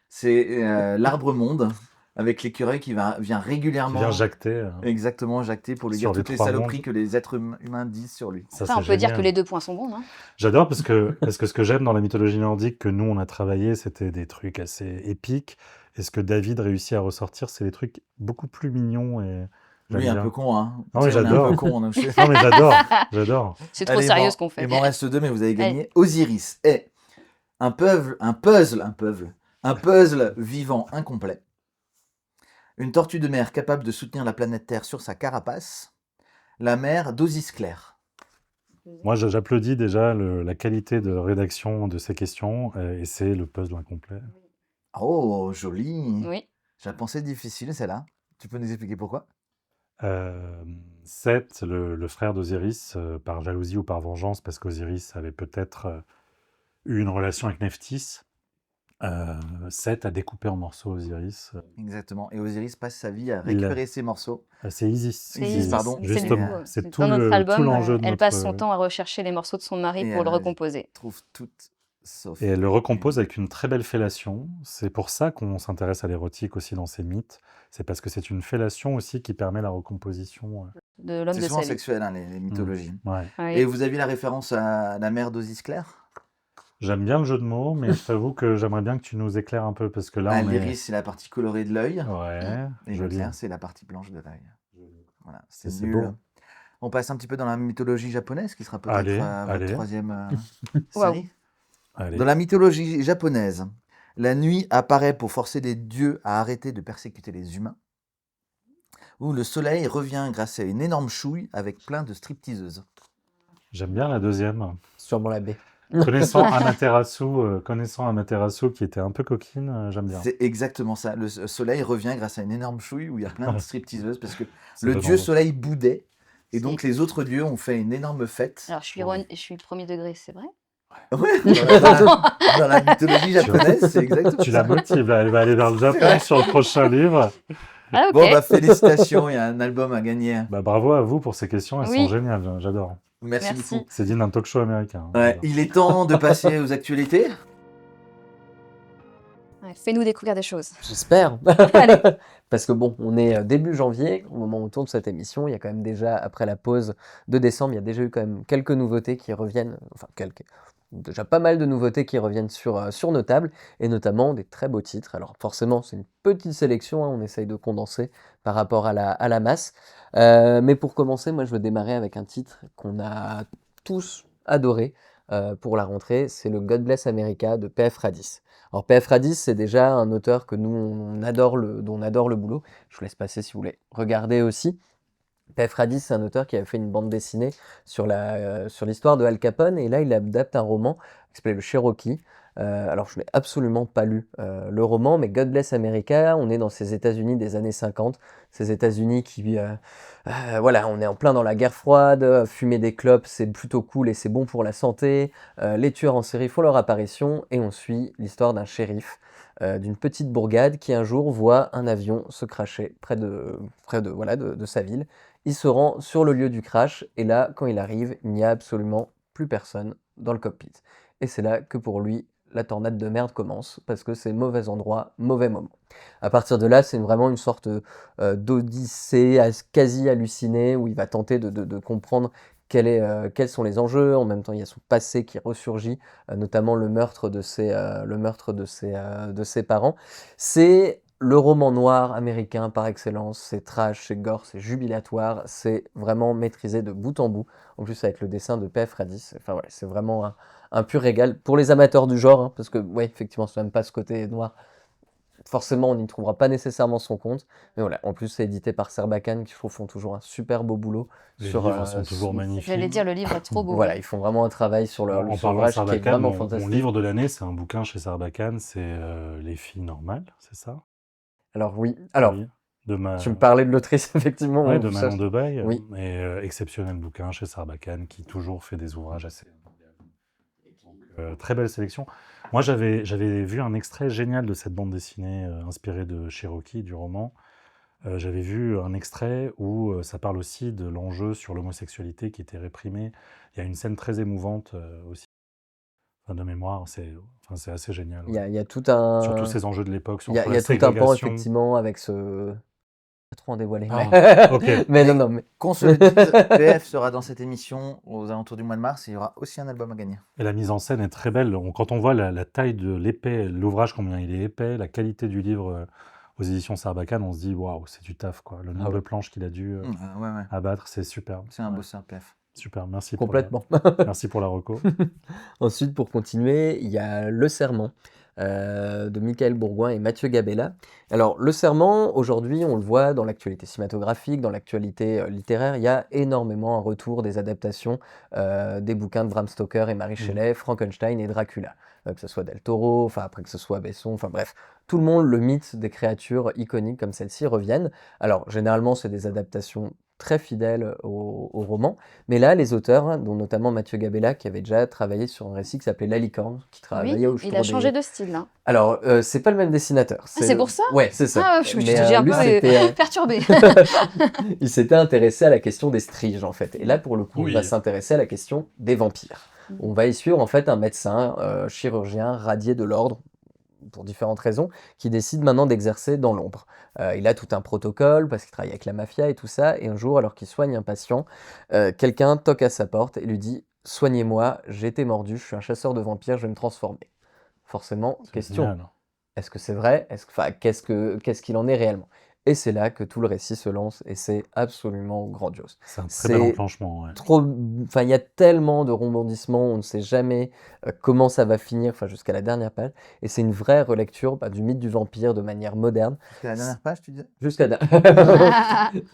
C'est l'arbre monde avec l'écureuil qui vient
Qui
régulièrement.
vient jacter.
Exactement, jacter pour lui
Sur
dire
les
toutes les
trois
saloperies
mondes.
que les êtres humains disent sur lui.
Ça,
Enfin,
c'est
on peut dire que
génial.
les 2 points sont bons, non?
J'adore parce que ce que j'aime dans la mythologie nordique que nous on a travaillé, c'était des trucs assez épiques. Et ce que David réussit à ressortir, c'est des trucs beaucoup plus mignons et
Lui,
j'aime
un
bien.
peu con, hein.
Ah oui,
Tu sais, on est un
j'adore.
peu con. Donc
Non mais j'adore.
C'est trop
Allez,
sérieux ce qu'on fait.
il m'en reste 2, mais vous avez gagné. Osiris est un puzzle vivant incomplet. Une tortue de mer capable de soutenir la planète Terre sur sa carapace. La mer d'Osis Clair.
Moi, j'applaudis déjà la qualité de rédaction de ces questions et c'est le puzzle incomplet.
Oh, joli.
Oui.
J'ai pensé difficile, celle-là. Tu peux nous expliquer pourquoi?
Seth, le frère d'Osiris, par jalousie ou par vengeance, parce qu'Osiris avait peut-être eu une relation avec Nephthys, Seth a découpé en morceaux Osiris.
Exactement. Et Osiris passe sa vie à
Il l'a-
récupérer ses morceaux.
C'est Isis.
C'est
Isis,
Isis.
pardon.
C'est
Justement,
le-
c'est
c'est
tout
dans notre album,
tout l'enjeu de
elle
notre...
passe son temps à rechercher les morceaux de son mari
Et
pour le
elle
recomposer.
trouve toutes sauf.
Et elle le recompose avec une très belle fellation. C'est pour ça qu'on s'intéresse à l'érotique aussi dans ces mythes. C'est parce que c'est une fellation aussi qui permet la recomposition.
De l'homme
C'est
de
souvent
sa vie.
sexuel, hein, les mythologies.
Ouais.
Oui.
Et vous avez la référence à la mer d'Osis Clair?
J'aime bien le jeu de mots, mais je t'avoue que j'aimerais bien que tu nous éclaires un peu parce que là,
Ah,
on est...
l'iris, c'est la partie colorée de l'œil.
Ouais,
Et le
joli.
clair, c'est la partie blanche de l'œil. Voilà, c'est
C'est
nul.
beau.
On passe un petit peu dans la mythologie japonaise, qui sera peut-être
Allez,
votre
allez.
troisième
Waouh.
série.
Allez.
Dans la mythologie japonaise, la nuit apparaît pour forcer les dieux à arrêter de persécuter les humains. Ou le soleil revient grâce à une énorme chouille avec plein de stripteaseuses.
J'aime bien la deuxième.
Sûrement la B.
Connaissant Amaterasu qui était un peu coquine, j'aime bien.
C'est exactement ça. Le soleil revient grâce à une énorme chouille où il y a plein de stripteaseuses parce que
C'est
le
pas
dieu
drôle.
soleil boudait. Et
C'est-
donc les autres dieux ont fait une énorme fête.
Alors, je suis premier degré, c'est vrai?
Ouais, dans la mythologie japonaise, c'est exactement
Tu la
ça.
motives, elle va aller vers le Japon sur le prochain livre.
Ah, ok.
Bon, bah félicitations, il y a un album à gagner.
Bah, bravo à vous pour ces questions, elles
Oui.
sont géniales, j'adore.
Merci
Merci.
beaucoup.
C'est digne d'un talk show américain.
Ouais,
J'adore.
il est temps de passer aux actualités.
Ouais, fais-nous découvrir des choses.
J'espère.
Allez.
Parce que bon, on est début janvier, au moment où on tourne cette émission, il y a quand même déjà, après la pause de décembre, il y a déjà eu quand même quelques nouveautés qui reviennent, enfin déjà pas mal de nouveautés qui reviennent sur nos tables, et notamment des très beaux titres. Alors forcément, c'est une petite sélection, hein, on essaye de condenser par rapport à la masse. Mais pour commencer, moi je veux démarrer avec un titre qu'on a tous adoré pour la rentrée, c'est le God Bless America de P.F. Radis. Alors P.F. Radis, c'est déjà un auteur que nous, dont on adore le boulot. Je vous laisse passer si vous voulez regarder aussi. P.F. Radis, c'est un auteur qui a fait une bande dessinée sur l'histoire de Al Capone, et là, il adapte un roman qui s'appelle Le Cherokee. Alors, je n'ai absolument pas lu le roman, mais God Bless America, on est dans ces États-Unis des années 50, ces États-Unis qui... voilà, on est en plein dans la guerre froide, fumer des clopes, c'est plutôt cool et c'est bon pour la santé. Les tueurs en série font leur apparition, et on suit l'histoire d'un shérif d'une petite bourgade qui un jour voit un avion se crasher près de sa ville. Il se rend sur le lieu du crash, et là, quand il arrive, il n'y a absolument plus personne dans le cockpit. Et c'est là que pour lui, la tornade de merde commence, parce que c'est mauvais endroit, mauvais moment. À partir de là, c'est vraiment une sorte d'odyssée quasi hallucinée, où il va tenter de comprendre quels sont les enjeux. En même temps, il y a son passé qui ressurgit, notamment le meurtre de ses parents. C'est le roman noir américain par excellence, c'est trash, c'est gore, c'est jubilatoire, c'est vraiment maîtrisé de bout en bout. En plus avec le dessin de P.F. Radis, enfin ouais, c'est vraiment un pur régal pour les amateurs du genre, hein, parce que ouais, effectivement, c'est même pas ce côté noir. Forcément, on n'y trouvera pas nécessairement son compte. Mais voilà, en plus, c'est édité par Sarbacane, qui je trouve font toujours un super beau boulot
Les
sur.
livres sont toujours
J'allais
magnifiques.
dire, le livre est trop beau.
Voilà,
Ouais.
ils font vraiment un travail sur
En
sur
parlant de
l'ouvrage qui est
Sarbacane,
vraiment
mon
fantastique.
livre de l'année, c'est un bouquin chez Sarbacane, c'est Les filles normales, c'est ça?
Alors oui, alors
Oui. De
tu me
ma...
parlais de l'autrice, effectivement,
Ouais,
on
de Manon
cherche.
Debaille.
Oui,
Et exceptionnel bouquin chez Sarbacane, qui toujours fait des ouvrages assez... très belle sélection. Moi, j'avais vu un extrait génial de cette bande dessinée inspirée de Cherokee, du roman. J'avais vu un extrait où ça parle aussi de l'enjeu sur l'homosexualité qui était réprimée. Il y a une scène très émouvante aussi, enfin, de mémoire. C'est assez génial, ouais.
il y a tout
Surtout
un.
ces enjeux de l'époque,
Il
entre
y
la
a tout un pan,
ségrégation.
effectivement, avec ce. Pas trop en dévoiler, mais.
Ah, ok.
Mais non,
Et
non, mais.
qu'on se le dise, PF sera dans cette émission aux alentours du mois de mars et il y aura aussi un album à gagner.
Et la mise en scène est très belle. Quand on voit la taille de l'épais, l'ouvrage, combien il est épais, la qualité du livre aux éditions Sarbacane, on se dit waouh, c'est du taf, quoi. Le nombre
Ah ouais,
de planches qu'il a dû
Ouais, ouais,
abattre, c'est superbe.
c'est un
Ouais,
bosseur PF.
super.
complètement.
Merci pour la reco.
Ensuite, pour continuer, il y a Le Serment de Michael Bourgoin et Mathieu Gabella. Alors, Le Serment, aujourd'hui, on le voit dans l'actualité cinématographique, dans l'actualité littéraire, il y a énormément un retour des adaptations des bouquins de Bram Stoker et Mary Shelley, Frankenstein et Dracula. Que ce soit Del Toro, enfin après que ce soit Besson, enfin bref, tout le monde, le mythe des créatures iconiques comme celle-ci reviennent. Alors, généralement, c'est des adaptations très fidèles au roman, mais là, les auteurs, hein, dont notamment Mathieu Gabella, qui avait déjà travaillé sur un récit qui s'appelait La Licorne, qui
Oui,
travaillait
il a changé de style, là.
Alors, c'est pas le même dessinateur.
Ah, c'est pour ça?
Ouais, c'est ça.
Ah, je
Mais
j'ai un
lui,
peu
c'était...
perturbé.
il s'était intéressé à la question des striges, en fait. Et là, pour le coup, il va
Oui.
s'intéresser à la question des vampires. On va y suivre, en fait, un médecin, chirurgien, radié de l'ordre, pour différentes raisons, qui décide maintenant d'exercer dans l'ombre. Il a tout un protocole parce qu'il travaille avec la mafia et tout ça, et un jour, alors qu'il soigne un patient, quelqu'un toque à sa porte et lui dit «Soignez-moi, j'ai été mordu, je suis un chasseur de vampires, je vais me transformer». Forcément,
C'est
question,
génial.
est-ce que c'est vrai? Enfin, qu'est-ce qu'il en est réellement? Et c'est là que tout le récit se lance et c'est absolument grandiose.
C'est un très bel
C'est
enclenchement, ouais.
trop, enfin, il y a tellement de rebondissements, on ne sait jamais comment ça va finir, enfin, jusqu'à la dernière page. Et c'est une vraie relecture du mythe du vampire de manière moderne.
Jusqu'à la dernière page, tu disais?
Jusqu'à la...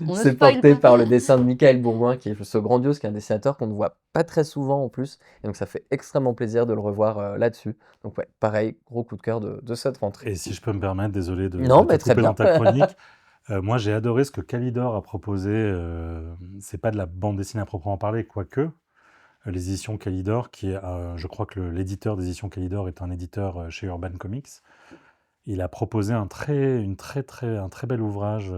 On ne
C'est
spoil
porté
pas.
par le dessin de Michael Bourgoin, qui est ce grandiose, qui est un dessinateur qu'on ne voit pas très souvent en plus. Et donc ça fait extrêmement plaisir de le revoir là-dessus. Donc ouais, pareil, gros coup de cœur de cette rentrée.
Et si je peux me permettre, désolé
Non,
de te
mais très
couper
bien.
dans ta chronique, moi j'ai adoré ce que Kalidor a proposé. C'est pas de la bande dessinée à proprement parler, quoique. Les éditions Kalidor, qui est, je crois que l'éditeur des éditions Kalidor est un éditeur chez Urban Comics. Il a proposé un très bel ouvrage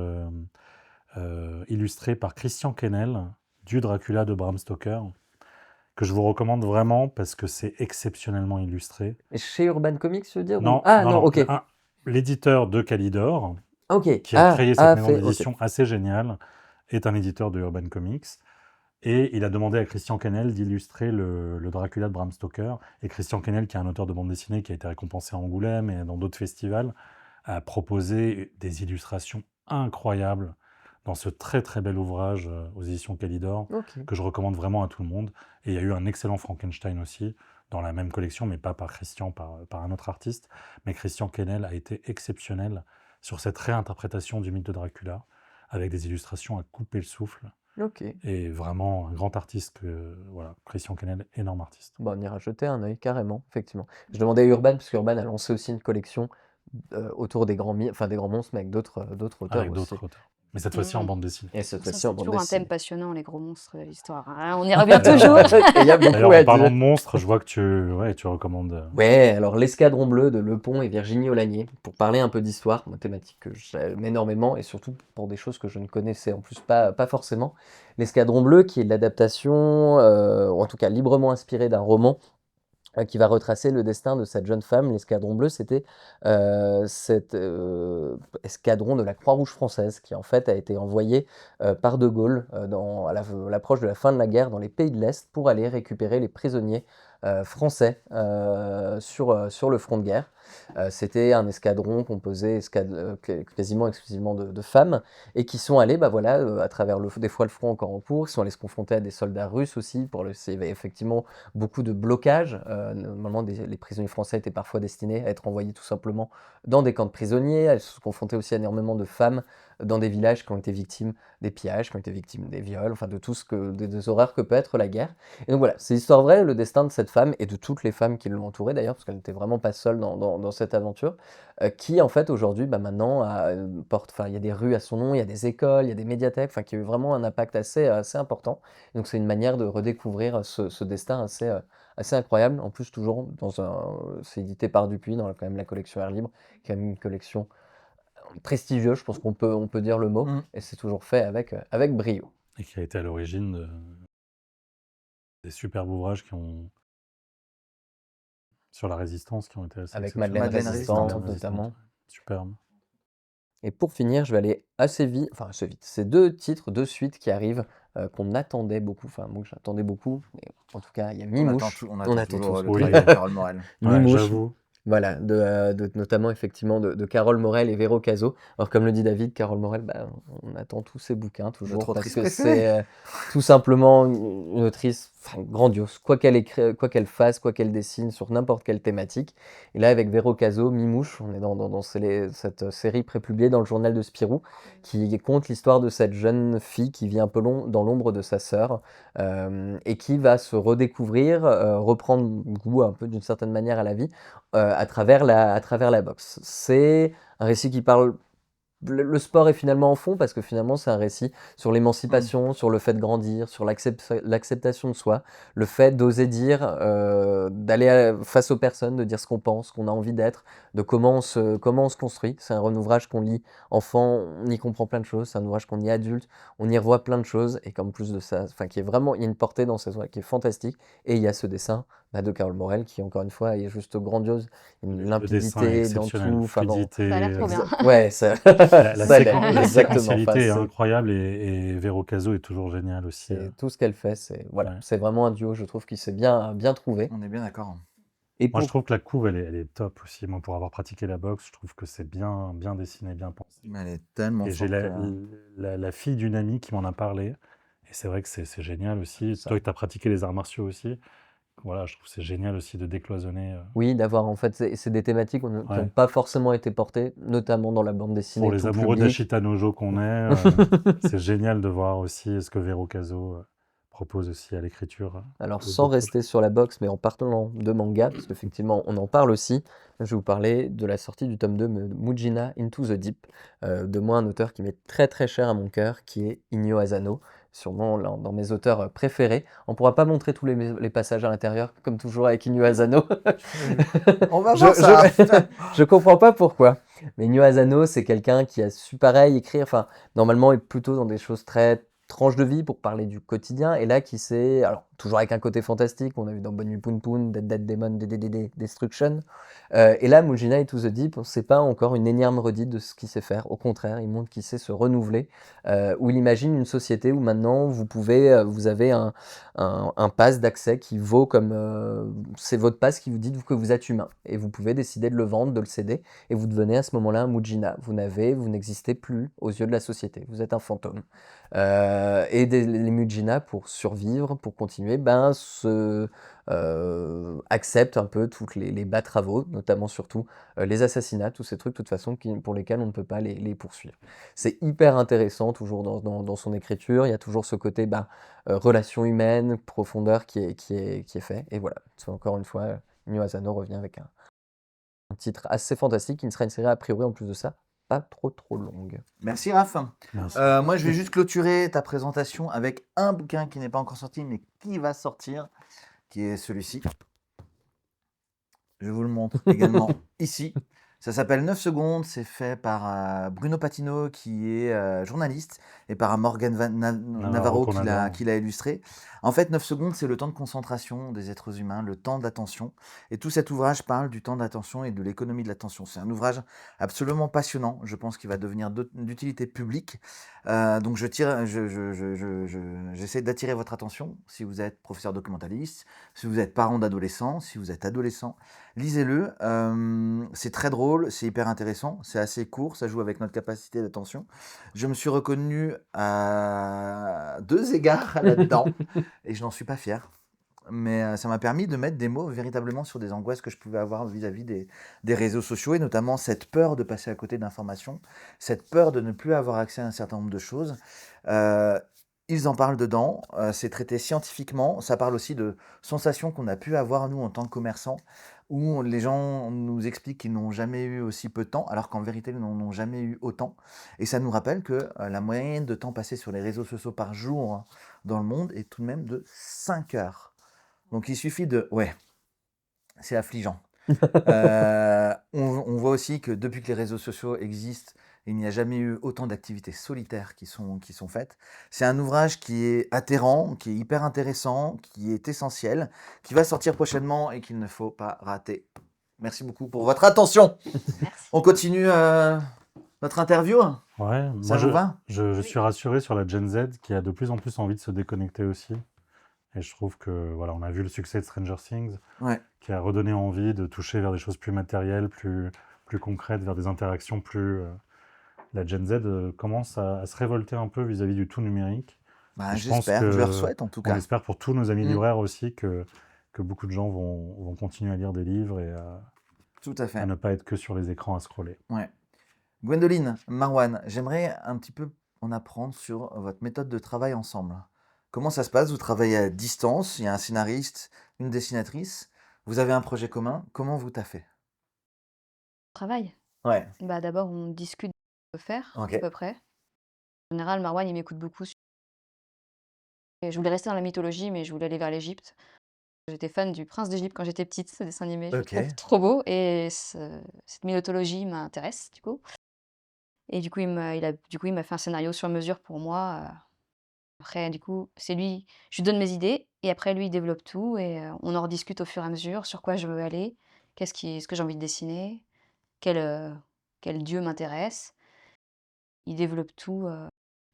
illustré par Christian Kennel, du Dracula de Bram Stoker, que je vous recommande vraiment parce que c'est exceptionnellement illustré.
Et chez Urban Comics, tu veux dire
Non,
Ah
non,
non,
non.
ok.
L'éditeur de Kalidor,
Ok.
qui a créé cette maison
fait, ok.
d'édition assez géniale, est un éditeur de Urban Comics. Et il a demandé à Christian Kennel d'illustrer le Dracula de Bram Stoker. Et Christian Kennel, qui est un auteur de bande dessinée qui a été récompensé à Angoulême et dans d'autres festivals, a proposé des illustrations incroyables dans ce très très bel ouvrage aux éditions Kalidor,
Ok.
que je recommande vraiment à tout le monde. Et il y a eu un excellent Frankenstein aussi, dans la même collection, mais pas par Christian, par un autre artiste. Mais Christian Kennel a été exceptionnel sur cette réinterprétation du mythe de Dracula, avec des illustrations à couper le souffle.
Ok.
Et vraiment un grand artiste, voilà, Christian Kennel, énorme artiste.
Bon, on ira jeter un œil, carrément, effectivement. Je demandais à Urban, parce qu'Urban a lancé aussi une collection autour des grands, des grands monstres, mais avec d'autres auteurs
Avec
aussi.
d'autres auteurs. Mais cette fois-ci en bande dessinée.
Et cette
Ça,
fois-ci
c'est
en bande
toujours un thème
dessinée.
passionnant, les gros monstres de l'histoire. Hein. On y revient toujours.
Et il y a beaucoup
D'ailleurs,
à
en parlant
dire.
de monstres, je vois que tu recommandes.
Ouais, alors l'Escadron Bleu de Lepont et Virginie Olagnier, pour parler un peu d'histoire, une thématique que j'aime énormément, et surtout pour des choses que je ne connaissais en plus pas forcément. L'Escadron Bleu, qui est l'adaptation, ou en tout cas librement inspirée d'un roman, qui va retracer le destin de cette jeune femme. L'Escadron Bleu, c'était cet escadron de la Croix-Rouge française, qui en fait a été envoyé par De Gaulle à l'approche de la fin de la guerre dans les pays de l'Est pour aller récupérer les prisonniers français sur le front de guerre. C'était un escadron composé quasiment exclusivement de femmes et qui sont allés, bah voilà, à travers des fois le front encore en cours, ils sont allés se confronter à des soldats russes aussi. Il y avait effectivement beaucoup de blocages. Normalement, les prisonniers français étaient parfois destinés à être envoyés tout simplement dans des camps de prisonniers. Elles se confrontaient aussi à énormément de femmes dans des villages qui ont été victimes des pillages, qui ont été victimes des viols, enfin de tout des horreurs que peut être la guerre. Et donc voilà, c'est l'histoire vraie, le destin de cette femme et de toutes les femmes qui l'ont entourée d'ailleurs, parce qu'elle n'était vraiment pas seule dans cette aventure, qui en fait aujourd'hui, bah, maintenant, il y a des rues à son nom, il y a des écoles, il y a des médiathèques, enfin qui a eu vraiment un impact assez important. Donc c'est une manière de redécouvrir ce destin assez incroyable. En plus, toujours c'est édité par Dupuis, dans quand même la collection Air Libre, qui est quand même une collection prestigieuse, je pense qu'on peut dire le mot,
Mm.
et c'est toujours fait avec brio.
Et qui a été à l'origine des superbes ouvrages sur la résistance qui ont été assez
Avec
exceptionnels.
Madeleine
Madeleine
Résistante
Résistante.
notamment.
Superbe.
Et pour finir, je vais aller assez vite. C'est 2 titres, 2 suites qui arrivent, qu'on attendait beaucoup. Enfin, moi, j'attendais beaucoup, mais en tout cas, il y a Mimouche.
On attend toujours
tous.
le
Oui.
travail de Carole Morel.
Ouais,
Mimouche,
j'avoue.
voilà, notamment effectivement de Carole Morel et Véro Cazot. Alors comme le dit David, Carole Morel, bah, on attend tous ses bouquins toujours
Notre
parce
autrice
que
préférée.
c'est tout simplement une autrice grandiose, quoi qu'elle fasse, quoi qu'elle dessine sur n'importe quelle thématique. Et là avec Véro Cazot, Mimouche, on est dans cette série prépubliée dans le journal de Spirou qui compte l'histoire de cette jeune fille qui vit un peu dans l'ombre de sa sœur et qui va se redécouvrir, reprendre goût un peu d'une certaine manière à la vie à travers la boxe. C'est un récit qui parle. Le sport est finalement en fond parce que finalement c'est un récit sur l'émancipation, sur le fait de grandir, sur l'acceptation de soi, le fait d'oser dire, d'aller face aux personnes, de dire ce qu'on pense, qu'on a envie d'être, de comment on se construit. C'est un ouvrage qu'on lit enfant, on y comprend plein de choses. C'est un ouvrage qu'on lit adulte, on y revoit plein de choses et qu'en plus de ça, enfin qui est vraiment, il y a une portée dans cette ouvrage qui est fantastique et il y a ce dessin de Carole Morel qui encore une fois est juste grandiose, une
Le dessin est
limpidité dans
exceptionnel,
tout, enfin
Ça a l'air trop bien.
ouais, ça,
La
ça l'est,
la
exactement.
séquentialité
Enfin,
est
c'est
incroyable et Véro Cazot est toujours génial aussi.
tout ce qu'elle fait, voilà,
Ouais.
c'est vraiment un duo, je trouve, qui s'est bien trouvé.
On est bien d'accord.
Et
Moi, je
pour
trouve que la couve, elle est top aussi. Moi, pour avoir pratiqué la boxe, je trouve que c'est bien dessiné, bien pensé.
Mais elle est tellement
Et j'ai
forte.
la fille d'une amie qui m'en a parlé. Et c'est vrai que c'est génial aussi.
Ça.
Toi, qui as pratiqué les arts martiaux aussi. Voilà, je trouve que c'est génial aussi de décloisonner.
Oui, d'avoir en fait, c'est des thématiques qui n'ont
Ouais.
pas forcément été portées, notamment dans la bande dessinée
Pour les
tout
amoureux
public.
d'Ashita Nojo qu'on est, c'est génial de voir aussi ce que Véro Cazot propose aussi à l'écriture.
Alors, sans rester sur la boxe, mais en parlant de manga, parce qu'effectivement, on en parle aussi, je vais vous parler de la sortie du tome 2 de Mujina Into the Deep, de moi, un auteur qui m'est très très cher à mon cœur, qui est Inyo Asano, sûrement l'un dans mes auteurs préférés. On ne pourra pas montrer tous les passages à l'intérieur, comme toujours avec Inyo Asano.
On va voir ça.
Je comprends pas pourquoi. Mais Inyo Asano, c'est quelqu'un qui a su pareil écrire, enfin, normalement, est plutôt dans des choses très tranche de vie pour parler du quotidien, et là qui s'est, alors toujours avec un côté fantastique, on a vu dans Bonne Nuit Poun Poun, Dead Demon, Destruction, et là Mujina Into the Deep, c'est pas encore une énième redite de ce qu'il sait faire, au contraire, il montre qu'il sait se renouveler, où il imagine une société où maintenant vous avez un pass d'accès qui vaut comme, c'est votre pass qui vous dit que vous êtes humain, et vous pouvez décider de le vendre, de le céder, et vous devenez à ce moment-là un Mujina, vous n'existez plus aux yeux de la société, vous êtes un fantôme. Et les Mujina, pour survivre, pour continuer, acceptent un peu toutes les bas travaux, notamment surtout les assassinats, tous ces trucs de toute façon pour lesquels on ne peut pas les poursuivre. C'est hyper intéressant toujours dans son écriture, il y a toujours ce côté relation humaine, profondeur qui est fait, et voilà, encore une fois, Inyo Asano revient avec un titre assez fantastique qui ne sera une série a priori en plus de ça pas trop longue.
Merci Raph.
Merci.
Moi je vais juste clôturer ta présentation avec un bouquin qui n'est pas encore sorti mais qui va sortir, qui est celui-ci. Je vous le montre également ici. Ça s'appelle 9 secondes, c'est fait par Bruno Patino qui est journaliste et par Morgan Navarro qui l'a illustré. En fait, 9 secondes, c'est le temps de concentration des êtres humains, le temps d'attention. Et tout cet ouvrage parle du temps d'attention et de l'économie de l'attention. C'est un ouvrage absolument passionnant, je pense qu'il va devenir d'utilité publique. Donc j'essaie d'attirer votre attention. Si vous êtes professeur documentaliste, si vous êtes parent d'adolescents, si vous êtes adolescent, lisez-le. C'est très drôle, c'est hyper intéressant, c'est assez court, ça joue avec notre capacité d'attention. Je me suis reconnu à 2 égards là-dedans et je n'en suis pas fier. Mais ça m'a permis de mettre des mots véritablement sur des angoisses que je pouvais avoir vis-à-vis des réseaux sociaux et notamment cette peur de passer à côté d'informations, cette peur de ne plus avoir accès à un certain nombre de choses. Euh, Ils en parlent dedans, c'est traité scientifiquement, ça parle aussi de sensations qu'on a pu avoir nous en tant que commerçants, où les gens nous expliquent qu'ils n'ont jamais eu aussi peu de temps, alors qu'en vérité ils n'en ont jamais eu autant. Et ça nous rappelle que la moyenne de temps passé sur les réseaux sociaux par jour dans le monde est tout de même de 5 heures. Donc il suffit de... Ouais, c'est affligeant. On voit aussi que depuis que les réseaux sociaux existent, il n'y a jamais eu autant d'activités solitaires qui sont faites. C'est un ouvrage qui est atterrant, qui est hyper intéressant, qui est essentiel, qui va sortir prochainement et qu'il ne faut pas rater. Merci beaucoup pour votre attention.
Merci.
On continue notre interview.
Ouais, moi
Ça vous va?
je suis rassuré sur la Gen Z qui a de plus en plus envie de se déconnecter aussi. Et je trouve que voilà, on a vu le succès de Stranger Things
Ouais.
qui a redonné envie de toucher vers des choses plus matérielles, plus concrètes, vers des interactions plus. La Gen Z commence à se révolter un peu vis-à-vis du tout numérique.
Bah,
Et je pense
j'espère, je leur
que
souhaite en tout
on
cas.
espère pour tous nos amis
Mm.
libraires aussi que beaucoup de gens vont continuer à lire des livres et
Tout à
à
fait.
ne pas être que sur les écrans à scroller.
Ouais. Gwendoline, Marwan, j'aimerais un petit peu en apprendre sur votre méthode de travail ensemble. Comment ça se passe? Vous travaillez à distance, il y a un scénariste, une dessinatrice, vous avez un projet commun, comment vous taffez?
Travail.
Ouais,
Bah, d'abord, on discute de ce qu'on peut faire, à
ok,
peu près. En général, Marwan, il m'écoute beaucoup. Et je voulais rester dans la mythologie, mais je voulais aller vers l'Égypte. J'étais fan du Prince d'Égypte quand j'étais petite, ce dessin animé, je le trouve
ok,
trop beau et cette mythologie m'intéresse, du coup. Et du coup, il m'a fait un scénario sur mesure pour moi. Après, du coup, c'est lui, je lui donne mes idées et après, lui, il développe tout et on en rediscute au fur et à mesure sur quoi je veux aller, ce que j'ai envie de dessiner, quel, euh, quel dieu m'intéresse. Il développe tout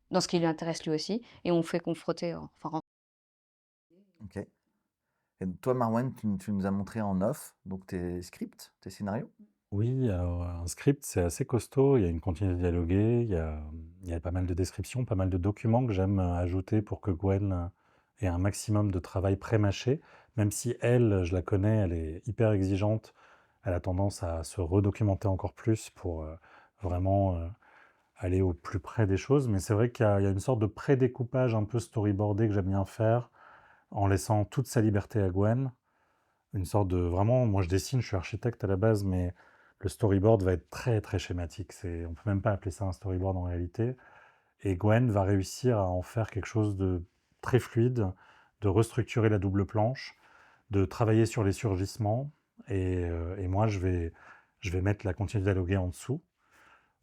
dans ce qui lui intéresse lui aussi et on fait confronter, enfin,
ok. Et toi, Marwan, tu nous as montré en off, donc tes scripts, tes scénarios?
Oui, alors un script, c'est assez costaud. Il y a une continuité dialoguée, il y a pas mal de descriptions, pas mal de documents que j'aime ajouter pour que Gwen ait un maximum de travail pré-mâché. Même si elle, je la connais, elle est hyper exigeante, elle a tendance à se redocumenter encore plus pour vraiment aller au plus près des choses. Mais c'est vrai qu'il y a une sorte de pré-découpage un peu storyboardé que j'aime bien faire, en laissant toute sa liberté à Gwen. Une sorte de vraiment, moi je dessine, je suis architecte à la base, mais le storyboard va être très très schématique. On peut même pas appeler ça un storyboard en réalité. Et Gwen va réussir à en faire quelque chose de très fluide, de restructurer la double planche, de travailler sur les surgissements. Et moi je vais mettre la continuité dialoguée en dessous.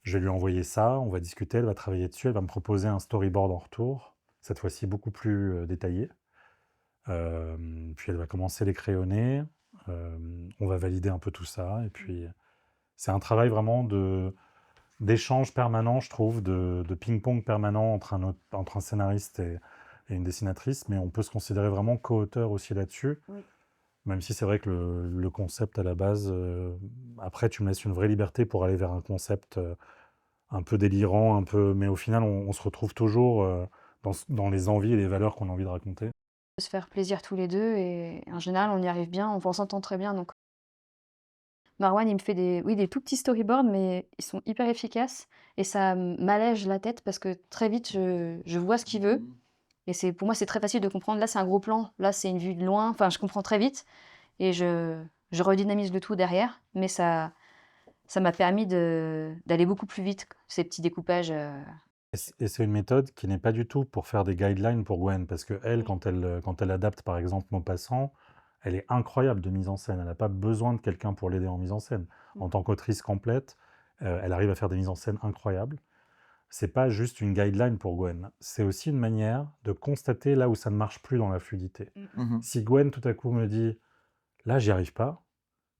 Je vais lui envoyer ça, on va discuter, elle va travailler dessus, elle va me proposer un storyboard en retour, cette fois-ci beaucoup plus détaillé. Puis elle va commencer les crayonnés. On va valider un peu tout ça. Et puis, c'est un travail vraiment d'échange permanent, je trouve, de ping-pong permanent entre un scénariste et une dessinatrice. Mais on peut se considérer vraiment co-auteur aussi là-dessus.
Oui.
Même si c'est vrai que le concept à la base, après, tu me laisses une vraie liberté pour aller vers un concept un peu délirant, un peu. Mais au final, on se retrouve toujours dans les envies et les valeurs qu'on a envie de raconter.
se faire plaisir tous les deux et en général, on y arrive bien, on s'entend très bien. Donc Marwan, il me fait des tout petits storyboards, mais ils sont hyper efficaces et ça m'allège la tête parce que très vite, je vois ce qu'il veut et pour moi, c'est très facile de comprendre. Là, c'est un gros plan, là, c'est une vue de loin. Enfin, je comprends très vite et je redynamise le tout derrière, mais ça m'a permis d'aller beaucoup plus vite, ces petits découpages.
Et c'est une méthode qui n'est pas du tout pour faire des guidelines pour Gwen, parce que elle,
Oui.
quand elle adapte par exemple Maupassant, elle est incroyable de mise en scène. Elle n'a pas besoin de quelqu'un pour l'aider en mise en scène. En tant qu'autrice complète, elle arrive à faire des mises en scène incroyables. C'est pas juste une guideline pour Gwen, c'est aussi une manière de constater là où ça ne marche plus dans la fluidité.
Mhm.
Si Gwen tout à coup me dit là j'y arrive pas,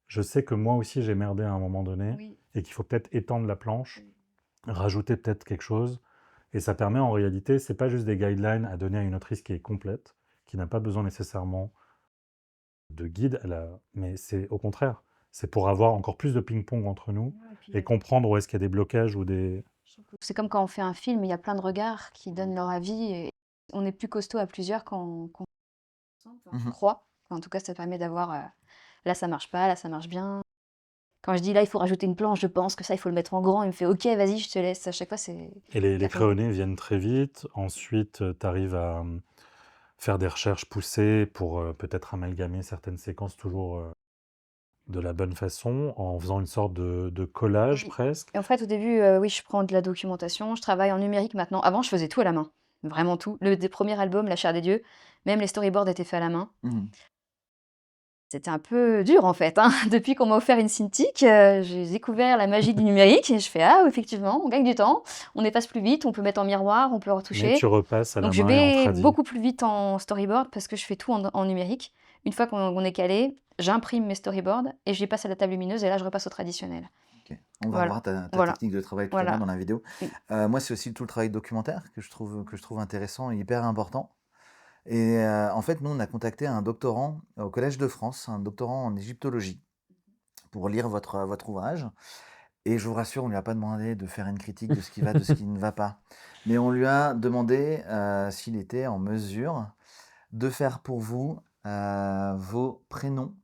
je sais que moi aussi j'ai merdé à un moment donné
Oui.
et qu'il faut peut-être étendre la planche, rajouter peut-être quelque chose Et ça permet en réalité, c'est pas juste des guidelines à donner à une autrice qui est complète, qui n'a pas besoin nécessairement de guide, mais c'est au contraire. C'est pour avoir encore plus de ping-pong entre nous
Ouais, et puis,
et comprendre où est-ce qu'il y a des blocages ou des...
je trouve que c'est comme quand on fait un film, il y a plein de regards qui donnent leur avis et on est plus costaud à plusieurs quand on je
Mhm.
crois. Enfin, en tout cas, ça permet d'avoir, là ça marche pas, là ça marche bien. Quand je dis là il faut rajouter une planche, je pense que ça il faut le mettre en grand, il me fait OK, vas-y, je te laisse. À chaque fois, c'est
Et les
hyper bien.
créonés viennent très vite. Ensuite, tu arrives à faire des recherches poussées pour peut-être amalgamer certaines séquences toujours de la bonne façon, en faisant une sorte de collage
Oui.
presque.
Et en fait, au début, oui, je prends de la documentation, je travaille en numérique maintenant. Avant, je faisais tout à la main, vraiment tout. Le des premiers albums, La Chair des dieux, même les storyboards étaient faits à la main.
Mhm.
C'était un peu dur en fait, hein. Depuis qu'on m'a offert une Cintiq, j'ai découvert la magie du numérique et je fais: «Ah oui, effectivement, on gagne du temps, on efface plus vite, on peut mettre en miroir, on peut
Mais
retoucher».
tu repasses à
Donc
la
je
main et en
vais
tradi.
beaucoup plus vite en storyboard parce que je fais tout en numérique. Une fois qu'on est calé, j'imprime mes storyboards et je les passe à la table lumineuse et là je repasse au traditionnel.
Ok. On va
Voilà,
voir ta
voilà,
technique de travail tout à l'heure
voilà.
dans la vidéo.
Mmh.
Moi, c'est aussi tout le travail documentaire que je trouve intéressant et hyper important. Et en fait, nous, on a contacté un doctorant au Collège de France, un doctorant en égyptologie, pour lire votre ouvrage. Et je vous rassure, on ne lui a pas demandé de faire une critique de ce qui va, de ce qui ne va pas. Mais on lui a demandé s'il était en mesure de faire pour vous vos prénoms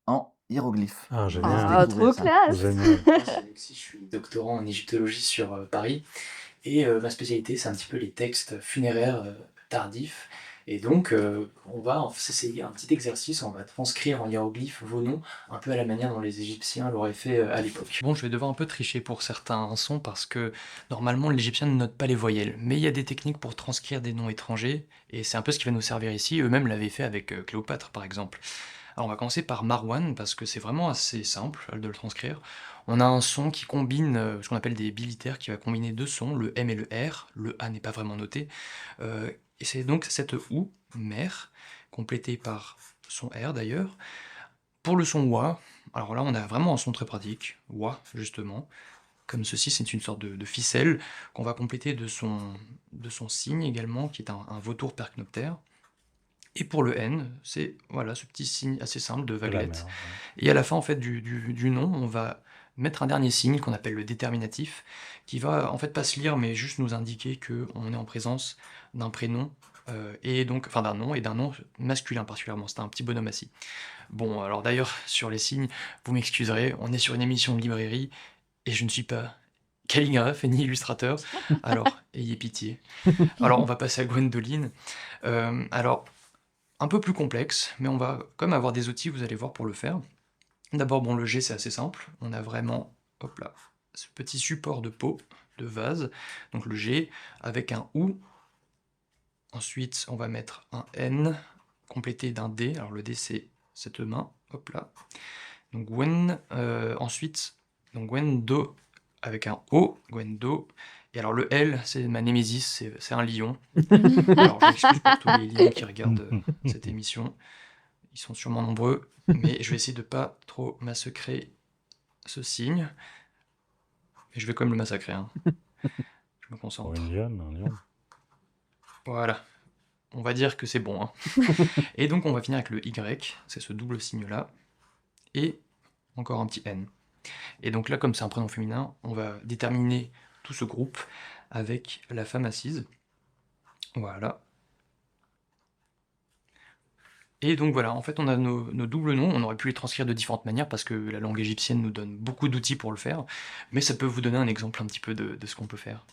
en hiéroglyphes.
Ah,
Je vous laisse
génial.
Ah,
découvrir
trop
ça.
classe!
Génial.
Moi, c'est Alexis, je suis doctorant en égyptologie sur Paris. Et ma spécialité, c'est un petit peu les textes funéraires tardifs. Et donc, on va s'essayer un petit exercice, on va transcrire en hiéroglyphes vos noms, un peu à la manière dont les Égyptiens l'auraient fait à l'époque. Bon, je vais devoir un peu tricher pour certains sons parce que normalement l'Égyptien ne note pas les voyelles. Mais il y a des techniques pour transcrire des noms étrangers, et c'est un peu ce qui va nous servir ici. Eux-mêmes l'avaient fait avec Cléopâtre, par exemple. Alors on va commencer par Marwan, parce que c'est vraiment assez simple de le transcrire. On a un son qui combine ce qu'on appelle des bilitaires, qui va combiner deux sons, le M et le R. Le A n'est pas vraiment noté. Et c'est donc cette OU, mère, complétée par son R d'ailleurs. Pour le son WA, alors là on a vraiment un son très pratique, WA justement. Comme ceci, c'est une sorte de ficelle qu'on va compléter de son signe également, qui est un vautour percnoptère. Et pour le N, c'est voilà ce petit signe assez simple de
De la
vaguelette.
mer. Ouais.
Et à la fin en fait du nom, on va mettre un dernier signe qu'on appelle le déterminatif, qui va en fait pas se lire mais juste nous indiquer qu'on est en présence d'un prénom et donc enfin d'un nom et d'un nom masculin particulièrement. C'est un petit bonhomme assis. Bon alors d'ailleurs sur les signes, vous m'excuserez, on est sur une émission de librairie et je ne suis pas calligraphe et ni illustrateur, alors ayez pitié. Alors on va passer à Gwendoline. Alors un peu plus complexe, mais on va quand même avoir des outils, vous allez voir, pour le faire. D'abord, bon, le G, c'est assez simple. On a vraiment, hop là, ce petit support de pot, de vase. Donc le G, avec un OU. Ensuite, on va mettre un N, complété d'un D. Alors le D, c'est cette main, hop là. Donc Gwen, ensuite, donc Gwendo, avec un O, Gwendo. Et alors le L, c'est ma némésis, c'est un lion. Alors je m'excuse pour tous les lions qui regardent cette émission. Ils sont sûrement nombreux, mais je vais essayer de pas trop massacrer ce signe. Mais je vais quand même le massacrer, hein. Je me
Pour
concentre.
une lionne, un lion.
Voilà. On va dire que c'est bon, hein. Et donc on va finir avec le Y, c'est ce double signe-là. Et encore un petit N. Et donc là, comme c'est un prénom féminin, on va déterminer tout ce groupe avec la femme assise. Voilà. Et donc voilà, en fait on a nos doubles noms, on aurait pu les transcrire de différentes manières parce que la langue égyptienne nous donne beaucoup d'outils pour le faire, mais ça peut vous donner un exemple un petit peu de ce qu'on peut faire.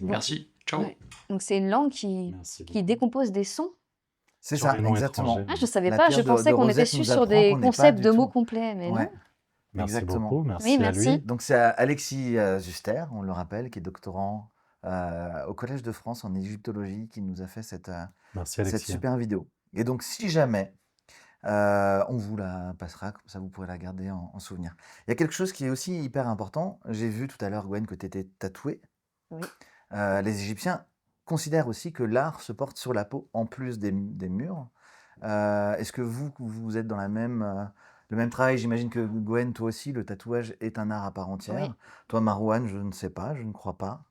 Merci, ciao.
Ouais. Donc c'est une langue qui
Merci beaucoup.
décompose des sons?
C'est
Sur
ça,
les noms
exactement.
étrangers.
Ah, je savais
La
pas,
pierre
je
de
pensais qu'on était
Rosette
su
nous
sur
apprend
des
qu'on n'est pas
concepts
du
de mots
tout.
complets, mais
Ouais,
non.
Merci
exactement.
beaucoup, merci
Oui,
à
merci.
lui.
Donc c'est Alexis Zuster, on le rappelle, qui est doctorant au Collège de France en égyptologie, qui nous a fait cette
Merci Alexis.
super vidéo. Et donc si jamais, on vous la passera, comme ça vous pourrez la garder en souvenir. Il y a quelque chose qui est aussi hyper important. J'ai vu tout à l'heure, Gwen, que tu étais tatouée.
Oui.
Les Égyptiens considèrent aussi que l'art se porte sur la peau en plus des murs. Est-ce que vous êtes dans le même travail? J'imagine que Gwen, toi aussi, le tatouage est un art à part entière.
Oui.
Toi, Marouane, je ne sais pas, je ne crois pas.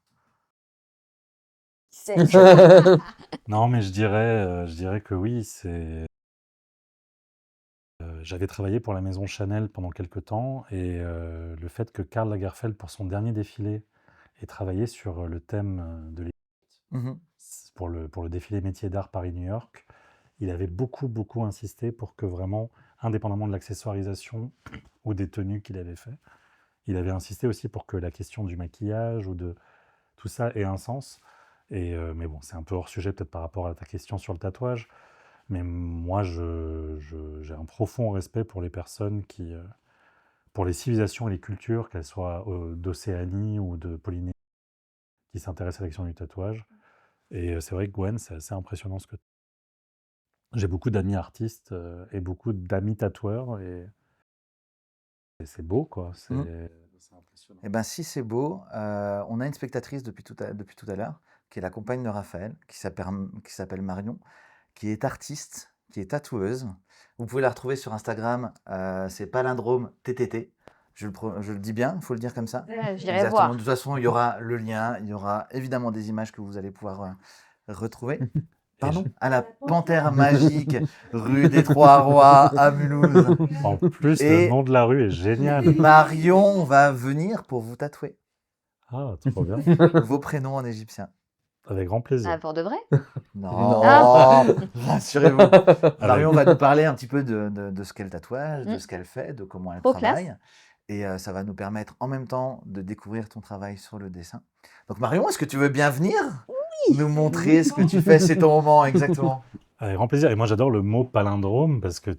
C'est...
Non, mais je dirais que oui, c'est. J'avais travaillé pour la maison Chanel pendant quelques temps et le fait que Karl Lagerfeld, pour son dernier défilé, ait travaillé sur le thème de
Mhm.
pour le défilé métier d'art Paris-New York, il avait beaucoup, beaucoup insisté pour que vraiment, indépendamment de l'accessoirisation ou des tenues qu'il avait fait, il avait insisté aussi pour que la question du maquillage ou de tout ça ait un sens. Mais bon, c'est un peu hors sujet peut-être par rapport à ta question sur le tatouage. Mais moi, j'ai un profond respect pour les personnes pour les civilisations et les cultures, qu'elles soient d'Océanie ou de Polynésie, qui s'intéressent à la question du tatouage. Et c'est vrai que Gwen, c'est assez impressionnant ce que j'ai beaucoup d'amis artistes et beaucoup d'amis tatoueurs et c'est beau, quoi.
Mm.
C'est impressionnant.
Eh ben, si c'est beau, on a une spectatrice depuis tout à l'heure, qui est la compagne de Raphaël, qui s'appelle Marion, qui est artiste, qui est tatoueuse. Vous pouvez la retrouver sur Instagram, c'est palindrome TTT. Je le dis bien, il faut le dire comme ça.
J'irai
Exactement.
voir.
De toute façon, il y aura le lien, il y aura évidemment des images que vous allez pouvoir retrouver. Pardon? À la Panthère Magique, rue des Trois-Rois, à Mulhouse.
En plus, le
Et
nom de la rue est génial.
Marion va venir pour vous tatouer
Ah, trop bien.
vos prénoms en égyptien.
Avec grand
Ah,
plaisir.
pour de vrai?
Non,
Ah.
rassurez-vous. Marion va nous parler un petit peu de ce qu'est le tatouage, de
Mm.
ce qu'elle fait, de comment elle
Trop classe.
travaille. Et ça va nous permettre en même temps de découvrir ton travail sur le dessin. Donc Marion, est-ce que tu veux bien venir nous montrer ce que tu fais? C'est ton moment, exactement.
Avec grand plaisir. Et moi, j'adore le mot palindrome parce que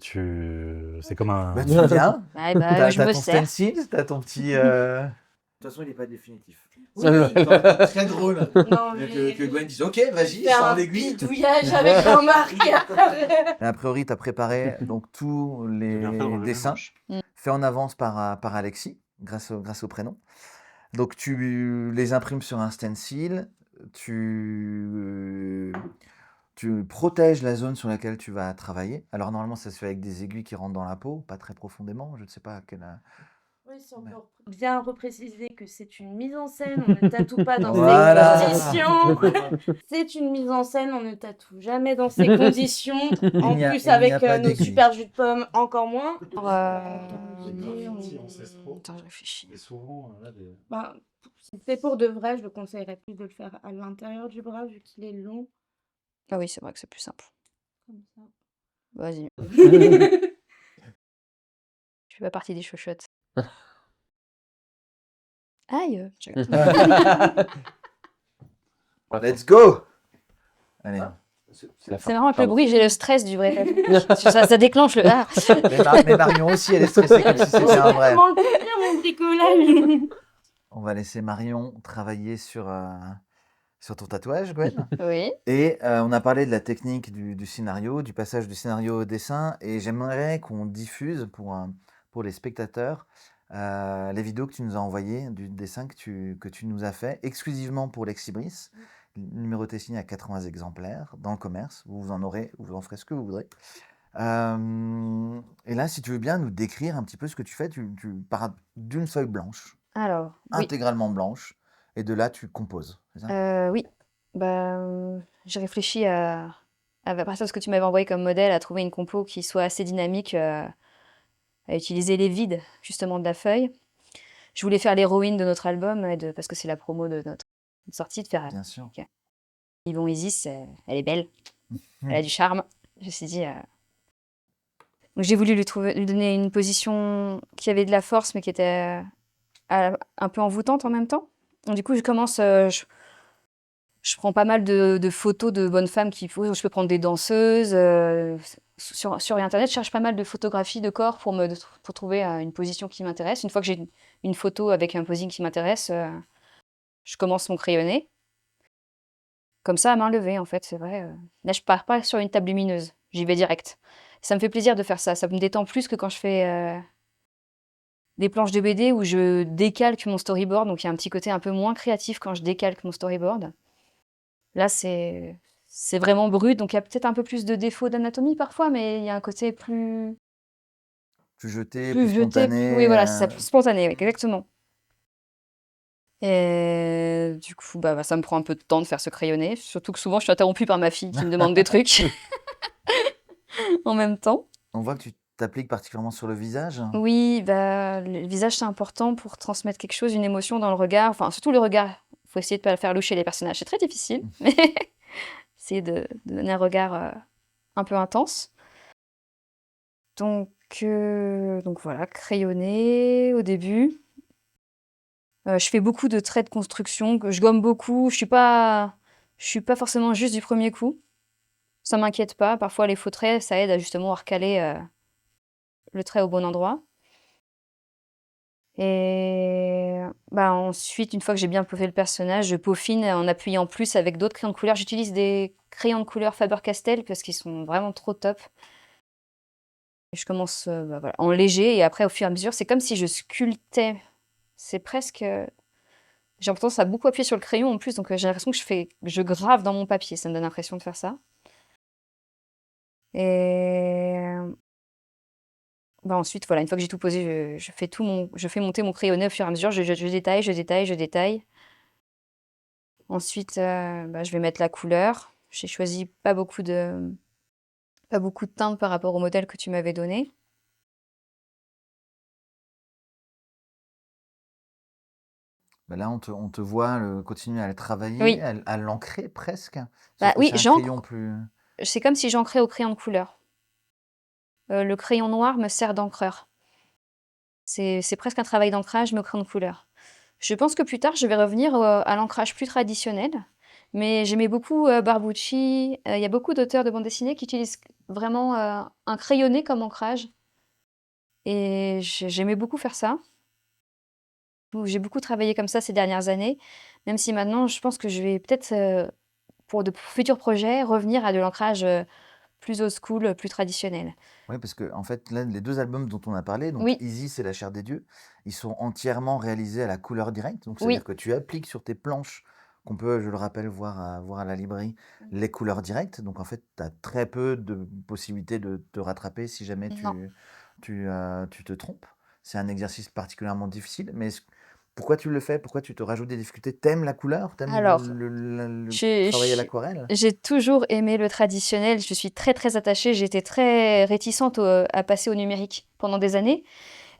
c'est comme un.
Bah, tu viens,
Ouais, bah,
t'as
je me
ton
sers.
stencil, t'as ton petit... De toute façon, il n'est pas définitif.
Oui,
Très drôle
non,
que Gwen dise « Ok, vas-y,
faire
sans
un
l'aiguille ».
bidouillage avec un mari.
Et a priori, tu as préparé donc, tous les dessins
Mm.
faits en avance par Alexis, grâce au prénom. Donc, tu les imprimes sur un stencil, tu protèges la zone sur laquelle tu vas travailler. Alors, normalement, ça se fait avec des aiguilles qui rentrent dans la peau, pas très profondément. Je ne sais pas à quelle...
Oui, c'est encore bien repréciser que c'est une mise en scène, on ne tatoue pas dans
Voilà.
ces conditions. C'est une mise en scène, on ne tatoue jamais dans ces conditions. En
n'y a-
plus,
il n'y a
avec
pas
nos
d'aiguille.
super jus de pomme, encore moins.
Attends, je réfléchis.
Et souvent, là,
Ben, si c'est pour de vrai, je le conseillerais plus de le faire à l'intérieur du bras vu qu'il est long.
Ah oui, c'est vrai que c'est plus simple.
Comme ça.
Vas-y. Je fais pas partie des chochottes. Aïe. Je rigole.
Let's go! Allez.
C'est marrant avec le bruit, j'ai le stress du vrai tatouage. Ça déclenche le ah.
Mais Marion aussi, elle est stressée comme si c'était un vrai.
Comment le dire, mon bricolage?
On va laisser Marion travailler sur ton tatouage, Gwen.
Oui.
Et on a parlé de la technique du scénario, du passage du scénario au dessin. Et j'aimerais qu'on diffuse pour les spectateurs les vidéos que tu nous as envoyées du dessin que tu nous as fait exclusivement pour Lexibris. Numéroté signé à 80 exemplaires dans le commerce. Vous en ferez ce que vous voudrez. Et là, si tu veux bien nous décrire un petit peu ce que tu fais, tu pars d'une feuille blanche,
Alors, oui.
intégralement blanche, et de là, tu composes. C'est ça?
Oui. Bah, j'ai réfléchi à partir de ce que tu m'avais envoyé comme modèle, à trouver une compo qui soit assez dynamique, à utiliser les vides justement de la feuille. Je voulais faire l'héroïne de notre album, parce que c'est la promo de notre sortie, de faire
Bien sûr.
Yvon Isis, elle est belle, elle a du charme. Je me suis dit. Donc j'ai voulu lui donner une position qui avait de la force, mais qui était un peu envoûtante en même temps. Donc, du coup, je commence. Je prends pas mal de photos de bonnes femmes je peux prendre des danseuses. Sur Internet, je cherche pas mal de photographies de corps pour trouver une position qui m'intéresse. Une fois que j'ai une photo avec un posing qui m'intéresse, je commence mon crayonné. Comme ça, à main levée, en fait, c'est vrai. Là, je pars pas sur une table lumineuse. J'y vais direct. Ça me fait plaisir de faire ça. Ça me détend plus que quand je fais des planches de BD où je décalque mon storyboard. Donc, il y a un petit côté un peu moins créatif quand je décalque mon storyboard. Là, c'est vraiment brut. Donc, il y a peut-être un peu plus de défauts d'anatomie parfois, mais il y a un côté plus
Plus jeté, plus
jeté.
spontané.
Oui, voilà, c'est ça, plus spontané, oui, exactement. Et du coup, ça me prend un peu de temps de faire ce crayonné. Surtout que souvent, je suis interrompue par ma fille qui me demande des trucs en même temps.
On voit que tu t'appliques particulièrement sur le visage.
Oui, le visage, c'est important pour transmettre quelque chose, une émotion dans le regard. Enfin, surtout le regard. Il faut essayer de ne pas faire loucher les personnages. C'est très difficile, mais essayer de donner un regard un peu intense. Donc voilà, crayonné au début. Je fais beaucoup de traits de construction, que je gomme beaucoup. Je suis pas forcément juste du premier coup. Ça m'inquiète pas. Parfois, les faux traits, ça aide à justement recaler le trait au bon endroit. Et ensuite, une fois que j'ai bien peaufiné le personnage, je peaufine en appuyant plus avec d'autres crayons de couleur. J'utilise des crayons de couleur Faber-Castell parce qu'ils sont vraiment trop top. Et je commence en léger et après, au fur et à mesure, c'est comme si je sculptais. C'est presque. J'ai tendance à beaucoup appuyer sur le crayon en plus, donc j'ai l'impression que je grave dans mon papier. Ça me donne l'impression de faire ça. Et ensuite, voilà, une fois que j'ai tout posé, je fais monter mon crayonné au fur et à mesure. Je détaille, je détaille, je détaille. Ensuite, je vais mettre la couleur. J'ai choisi pas beaucoup de teintes par rapport au modèle que tu m'avais donné.
Là, on te voit continuer à le travailler,
Oui,
à l'ancrer presque. Sauf que
oui,
c'est un
j'encre.
crayon plus.
C'est comme si j'ancrais au crayon de couleur. Le crayon noir me sert d'encreur. C'est presque un travail d'ancrage, mais au crayon de couleur. Je pense que plus tard, je vais revenir à l'ancrage plus traditionnel. Mais j'aimais beaucoup Barbucci. Il y a beaucoup d'auteurs de bande dessinée qui utilisent vraiment un crayonné comme ancrage. Et j'aimais beaucoup faire ça. J'ai beaucoup travaillé comme ça ces dernières années, même si maintenant, je pense que je vais peut-être, pour de futurs projets, revenir à de l'ancrage plus old school, plus traditionnel.
Oui, parce que en fait, là, les 2 albums dont on a parlé, donc
Oui,
Isis et La chair des dieux, ils sont entièrement réalisés à la couleur directe. Donc c'est-à-dire
oui,
que tu appliques sur tes planches, qu'on peut, je le rappelle, voir à la librairie, les couleurs directes. Donc en fait, tu as très peu de possibilités de te rattraper si jamais
non.
tu te trompes. C'est un exercice particulièrement difficile, mais pourquoi tu le fais? Pourquoi tu te rajoutes des difficultés? T'aimes la couleur? T'aimes
Alors,
le
j'ai
travail à
j
l'aquarelle?
j'ai toujours aimé le traditionnel. Je suis très, très attachée. J'étais très réticente à passer au numérique pendant des années.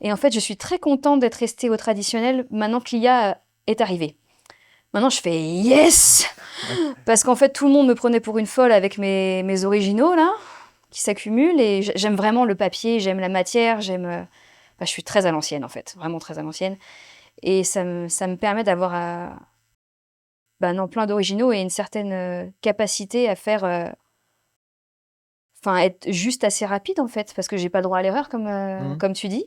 Et en fait, je suis très contente d'être restée au traditionnel maintenant que l'IA est arrivée. Maintenant, je fais yes! Parce qu'en fait, tout le monde me prenait pour une folle avec mes originaux, là, qui s'accumulent. Et j'aime vraiment le papier, j'aime la matière, je suis très à l'ancienne, en fait, vraiment très à l'ancienne. Et ça me permet d'avoir plein d'originaux et une certaine capacité à faire. Enfin, être juste assez rapide, en fait, parce que j'ai pas le droit à l'erreur,
Mmh.
comme tu dis.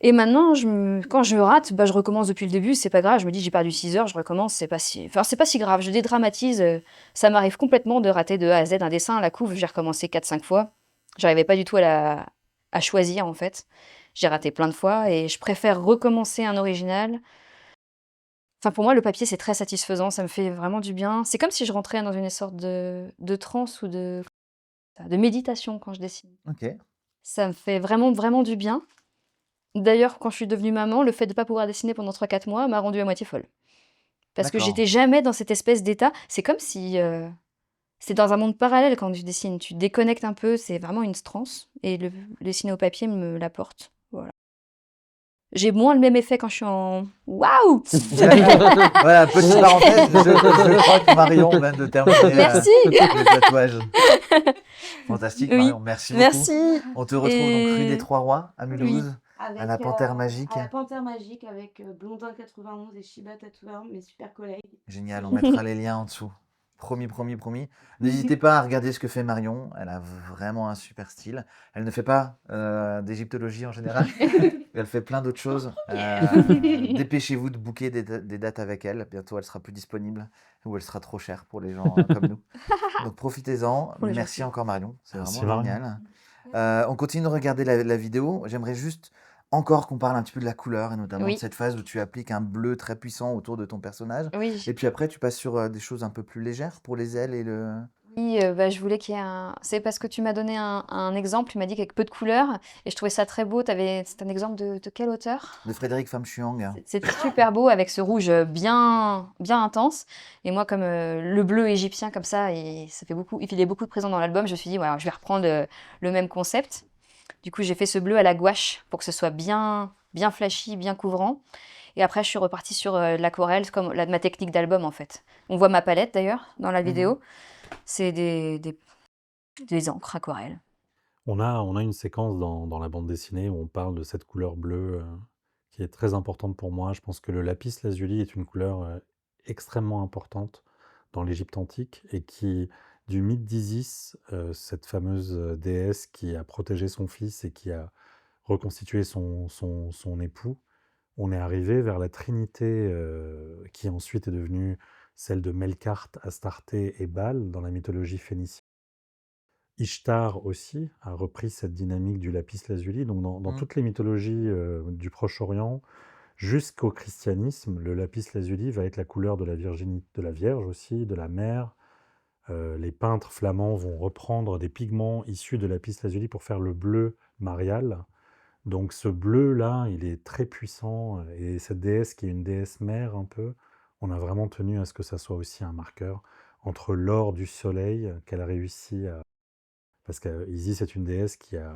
Et maintenant, quand je rate, je recommence depuis le début, c'est pas grave. Je me dis, j'ai perdu 6 heures, je recommence, c'est pas si grave. Je dédramatise. Ça m'arrive complètement de rater de A à Z un dessin. La couve, j'ai recommencé 4-5 fois. J'arrivais pas du tout à choisir, en fait. J'ai raté plein de fois et je préfère recommencer un original. Enfin, pour moi, le papier, c'est très satisfaisant. Ça me fait vraiment du bien. C'est comme si je rentrais dans une sorte de transe ou de méditation quand je dessine.
OK,
Ça me fait vraiment, vraiment du bien. D'ailleurs, quand je suis devenue maman, le fait de ne pas pouvoir dessiner pendant 3-4 mois m'a rendue à moitié folle. Parce que
d'accord.
j'étais jamais dans cette espèce d'état. C'est comme si c'est dans un monde parallèle quand tu dessines. Tu déconnectes un peu, c'est vraiment une transe. Et le dessiner au papier me l'apporte. Voilà. J'ai moins le même effet quand je suis en waouh!
Voilà, petite parenthèse, je crois que Marion vient de terminer
Merci!
le tatouage. Fantastique,
Oui,
Marion, merci beaucoup.
merci!
On te retrouve donc rue des
Et
Trois Rois à
oui,
Mulhouse, à
Avec,
la Panthère Magique.
à la Panthère Magique avec Blondin 91 et Shiba Tatoueur, mes super collègues.
Génial, on mettra les liens en dessous. Promis, promis, promis. N'hésitez pas à regarder ce que fait Marion. Elle a vraiment un super style. Elle ne fait pas d'égyptologie en général. Elle fait plein d'autres choses. Dépêchez-vous de booker des dates avec elle. Bientôt, elle sera plus disponible ou elle sera trop chère pour les gens comme nous. Donc profitez-en.
Pour les gens
Merci
qui-
encore Marion. C'est
Merci,
vraiment
Marion.
génial. On continue de regarder la vidéo. J'aimerais juste encore qu'on parle un petit peu de la couleur et notamment de
Oui,
cette phase où tu appliques un bleu très puissant autour de ton personnage.
oui.
Et puis après, tu passes sur des choses un peu plus légères pour les ailes et le.
Oui, bah, je voulais qu'il y ait un c'est parce que tu m'as donné un exemple, tu m'as dit qu'avec peu de couleurs et je trouvais ça très beau. C'est un exemple de quel auteur?
De Frédéric Famchuang.
C'était super beau avec ce rouge, bien bien intense et moi comme, le bleu égyptien comme ça et ça fait beaucoup il est beaucoup présent dans l'album, je me suis dit: «Voilà, je vais reprendre, le même concept». Du coup, j'ai fait ce bleu à la gouache pour que ce soit bien bien flashy, bien couvrant et après je suis repartie sur, l'aquarelle comme ma technique d'album, en fait. On voit ma palette d'ailleurs dans la
Mhm.
vidéo. C'est des encres aquarelles.
On a une séquence dans la bande dessinée où on parle de cette couleur bleue qui est très importante pour moi. Je pense que le lapis lazuli est une couleur extrêmement importante dans l'Égypte antique et qui, du mythe d'Isis, cette fameuse déesse qui a protégé son fils et qui a reconstitué son époux, on est arrivé vers la trinité qui ensuite est devenue celle de Melkart, Astarté et Baal dans la mythologie phénicienne. Ishtar aussi a repris cette dynamique du lapis lazuli. Donc dans
Mm.
toutes les mythologies du Proche-Orient, jusqu'au christianisme, le lapis lazuli va être la couleur de la virginité, de la Vierge aussi, de la mer. Les peintres flamands vont reprendre des pigments issus de lapis lazuli pour faire le bleu marial. Donc ce bleu-là, il est très puissant. Et cette déesse qui est une déesse mère un peu, on a vraiment tenu à ce que ça soit aussi un marqueur entre l'or du soleil qu'elle a réussi à... Parce qu'Isis est une déesse qui a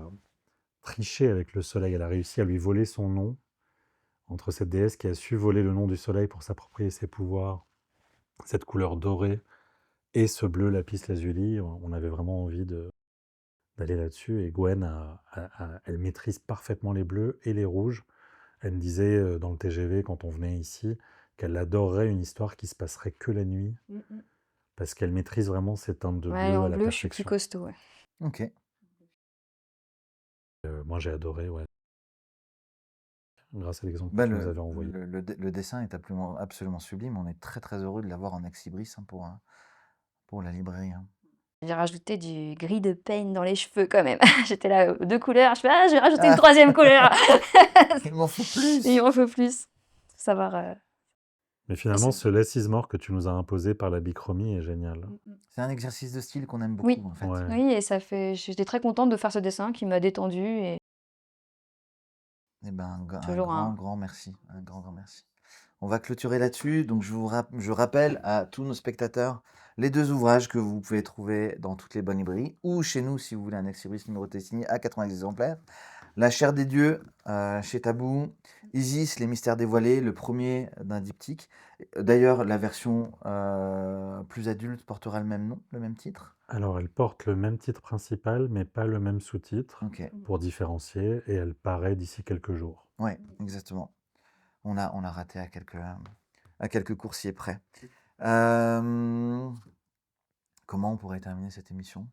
triché avec le soleil, elle a réussi à lui voler son nom. Entre cette déesse qui a su voler le nom du soleil pour s'approprier ses pouvoirs, cette couleur dorée, et ce bleu lapis lazuli, on avait vraiment envie d'aller là-dessus. Et Gwen, elle maîtrise parfaitement les bleus et les rouges. Elle me disait dans le TGV, quand on venait ici, qu'elle adorerait une histoire qui se passerait que la nuit, parce qu'elle maîtrise vraiment ces teintes de
Ouais,
bleu
en
à la
bleu, je suis plus
perfection.
costaud, ouais.
Ok.
Moi, j'ai adoré, ouais, grâce à l'exemple que
Bah,
tu nous avais envoyé.
le dessin est absolument sublime. On est très très heureux de l'avoir en exibris pour la librairie. Hein.
J'ai rajouté du gris de peigne dans les cheveux quand même. J'étais là, 2 couleurs, je fais: «Ah, je vais rajouter une
Ah,
troisième couleur!»
il m'en faut
Il
plus.
m'en faut plus. Faut savoir,
Mais finalement, ce less is more que tu nous as imposé par la bichromie est génial.
C'est un exercice de style qu'on aime
Oui,
beaucoup en fait.
Ouais.
oui et ça fait j'étais très contente de faire ce dessin qui m'a détendue et
Eh ben, un
toujours un
grand merci. Un grand merci. On va clôturer là-dessus. Donc, je rappelle à tous nos spectateurs les deux ouvrages que vous pouvez trouver dans toutes les bonnes librairies ou chez nous si vous voulez un exibris numéroté signé à 90 exemplaires. La chair des dieux chez Tabou, Isis, les mystères dévoilés, le premier d'un diptyque. D'ailleurs, la version plus adulte portera le même nom, le même titre.
Alors, elle porte le même titre principal, mais pas le même sous-titre,
Ok,
pour différencier, et elle paraît d'ici quelques jours.
ouais, exactement. On a raté à quelques coursiers près. Euh, Comment on pourrait terminer cette émission?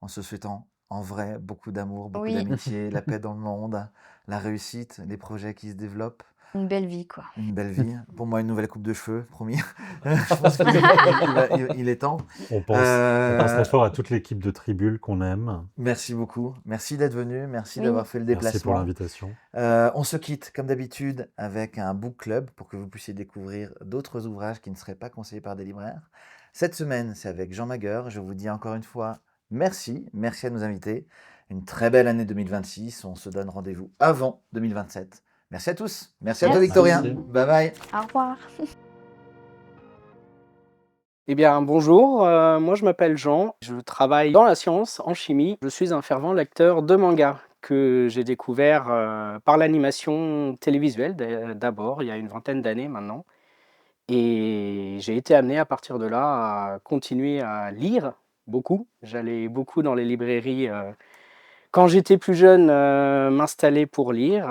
En se souhaitant, en vrai, beaucoup d'amour, beaucoup
oui,
d'amitié, la paix dans le monde, la réussite, les projets qui se développent,
une belle vie, quoi.
une belle vie. Pour moi, une nouvelle coupe de cheveux, promis. Je pense qu'il est temps.
On pense très fort à toute l'équipe de Tribule qu'on aime.
Merci beaucoup. Merci d'être venu. Merci
Oui.
d'avoir fait le
Merci pour
déplacement.
l'invitation.
On se quitte, comme d'habitude, avec un book club pour que vous puissiez découvrir d'autres ouvrages qui ne seraient pas conseillés par des libraires. Cette semaine, c'est avec Jean Magueur. Je vous dis encore une fois merci. Merci à nos invités. Une très belle année 2026. On se donne rendez-vous avant 2027. Merci à tous. Merci à toi,
Merci.
Victorien.
Merci.
Bye bye.
Au revoir.
Eh bien, bonjour, moi je m'appelle Jean, je travaille dans la science, en chimie. Je suis un fervent lecteur de mangas que j'ai découvert par l'animation télévisuelle d'abord, il y a une vingtaine d'années maintenant. Et j'ai été amené à partir de là à continuer à lire beaucoup. J'allais beaucoup dans les librairies quand j'étais plus jeune m'installer pour lire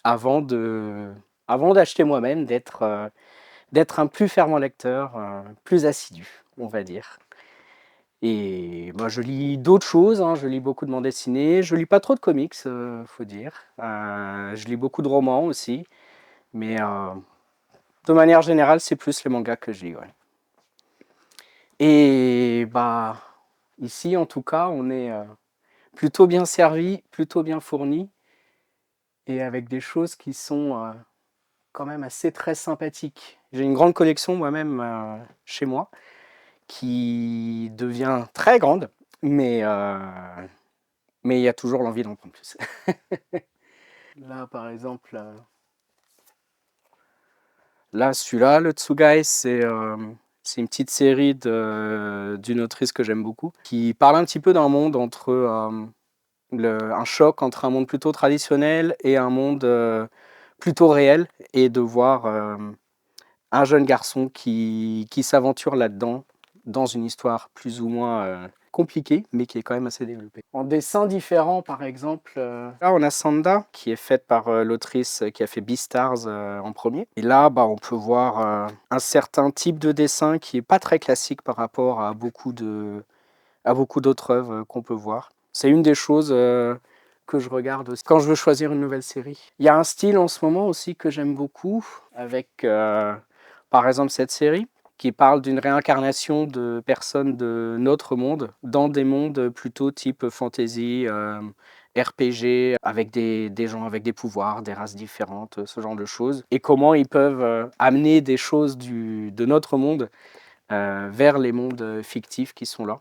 avant d'acheter moi-même, d'être un plus fervent lecteur, plus assidu, on va dire. Et moi, je lis d'autres choses, hein, je lis beaucoup de bandes dessinées, je lis pas trop de comics, faut dire. Je lis beaucoup de romans aussi, mais de manière générale, c'est plus les mangas que je lis, ouais. Et bah, ici, en tout cas, on est plutôt bien servi, plutôt bien fourni, et avec des choses qui sont quand même assez très sympathiques. J'ai une grande collection moi-même chez moi, qui devient très grande, mais il y a toujours l'envie d'en prendre plus. Là, par exemple, là, celui-là, le Tsugai, c'est une petite série d'une autrice que j'aime beaucoup, qui parle un petit peu d'un monde entre un choc entre un monde plutôt traditionnel et un monde plutôt réel, et de voir un jeune garçon qui s'aventure là-dedans, dans une histoire plus ou moins compliquée, mais qui est quand même assez développée. En dessins différents, par exemple, là on a Sanda, qui est faite par l'autrice qui a fait Beastars en premier. Et là, on peut voir un certain type de dessin qui n'est pas très classique par rapport à beaucoup d'autres œuvres qu'on peut voir. C'est une des choses que je regarde aussi quand je veux choisir une nouvelle série. Il y a un style en ce moment aussi que j'aime beaucoup, avec par exemple cette série, qui parle d'une réincarnation de personnes de notre monde, dans des mondes plutôt type fantasy, RPG, avec des gens avec des pouvoirs, des races différentes, ce genre de choses. Et comment ils peuvent amener des choses de notre monde vers les mondes fictifs qui sont là.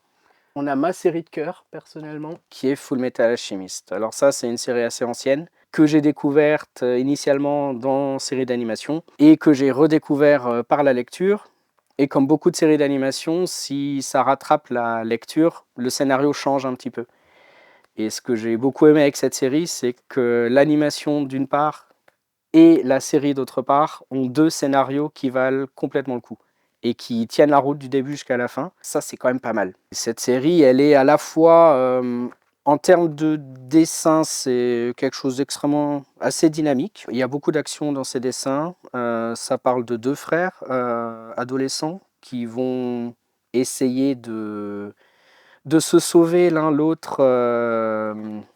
On a ma série de cœur, personnellement, qui est Full Metal Alchemist. Alors ça, c'est une série assez ancienne, que j'ai découverte initialement dans série d'animation, et que j'ai redécouvert par la lecture. Et comme beaucoup de séries d'animation, si ça rattrape la lecture, le scénario change un petit peu. Et ce que j'ai beaucoup aimé avec cette série, c'est que l'animation d'une part et la série d'autre part ont deux scénarios qui valent complètement le coup et qui tiennent la route du début jusqu'à la fin. Ça, c'est quand même pas mal. Cette série, elle est à la fois, en termes de dessin, c'est quelque chose d'extrêmement assez dynamique. Il y a beaucoup d'action dans ces dessins. Ça parle de deux frères adolescents qui vont essayer de se sauver l'un l'autre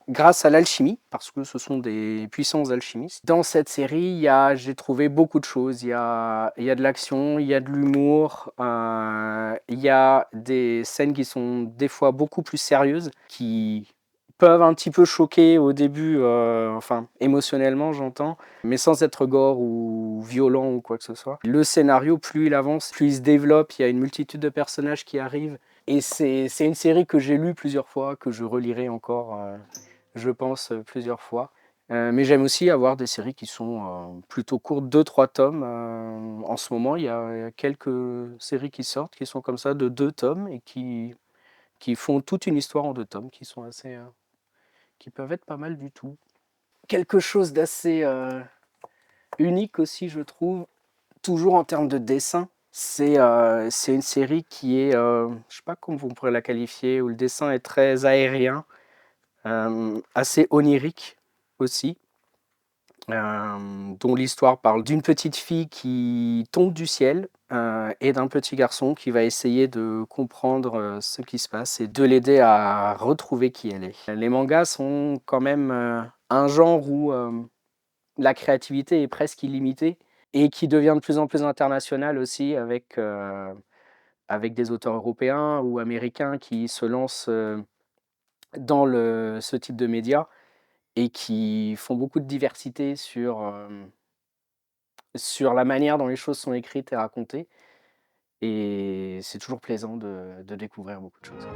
grâce à l'alchimie, parce que ce sont des puissants alchimistes. Dans cette série, j'ai trouvé beaucoup de choses. Il y a de l'action, il y a de l'humour, il y a des scènes qui sont des fois beaucoup plus sérieuses, qui peuvent un petit peu choquer au début, enfin émotionnellement j'entends, mais sans être gore ou violent ou quoi que ce soit. Le scénario, plus il avance, plus il se développe, il y a une multitude de personnages qui arrivent. Et c'est une série que j'ai lue plusieurs fois, que je relirai encore, je pense, plusieurs fois. Mais j'aime aussi avoir des séries qui sont plutôt courtes, 2-3 tomes. En ce moment, il y a quelques séries qui sortent, qui sont comme ça, de 2 tomes, et qui font toute une histoire en 2 tomes, qui sont assez, qui peuvent être pas mal du tout. Quelque chose d'assez unique aussi, je trouve, toujours en termes de dessin. C'est une série qui est, je sais pas comment on pourrait la qualifier, où le dessin est très aérien, assez onirique aussi, dont l'histoire parle d'une petite fille qui tombe du ciel et d'un petit garçon qui va essayer de comprendre ce qui se passe et de l'aider à retrouver qui elle est. Les mangas sont quand même un genre où la créativité est presque illimitée, et qui devient de plus en plus international aussi, avec des auteurs européens ou américains qui se lancent dans ce type de médias, et qui font beaucoup de diversité sur la manière dont les choses sont écrites et racontées. Et c'est toujours plaisant de découvrir beaucoup de choses.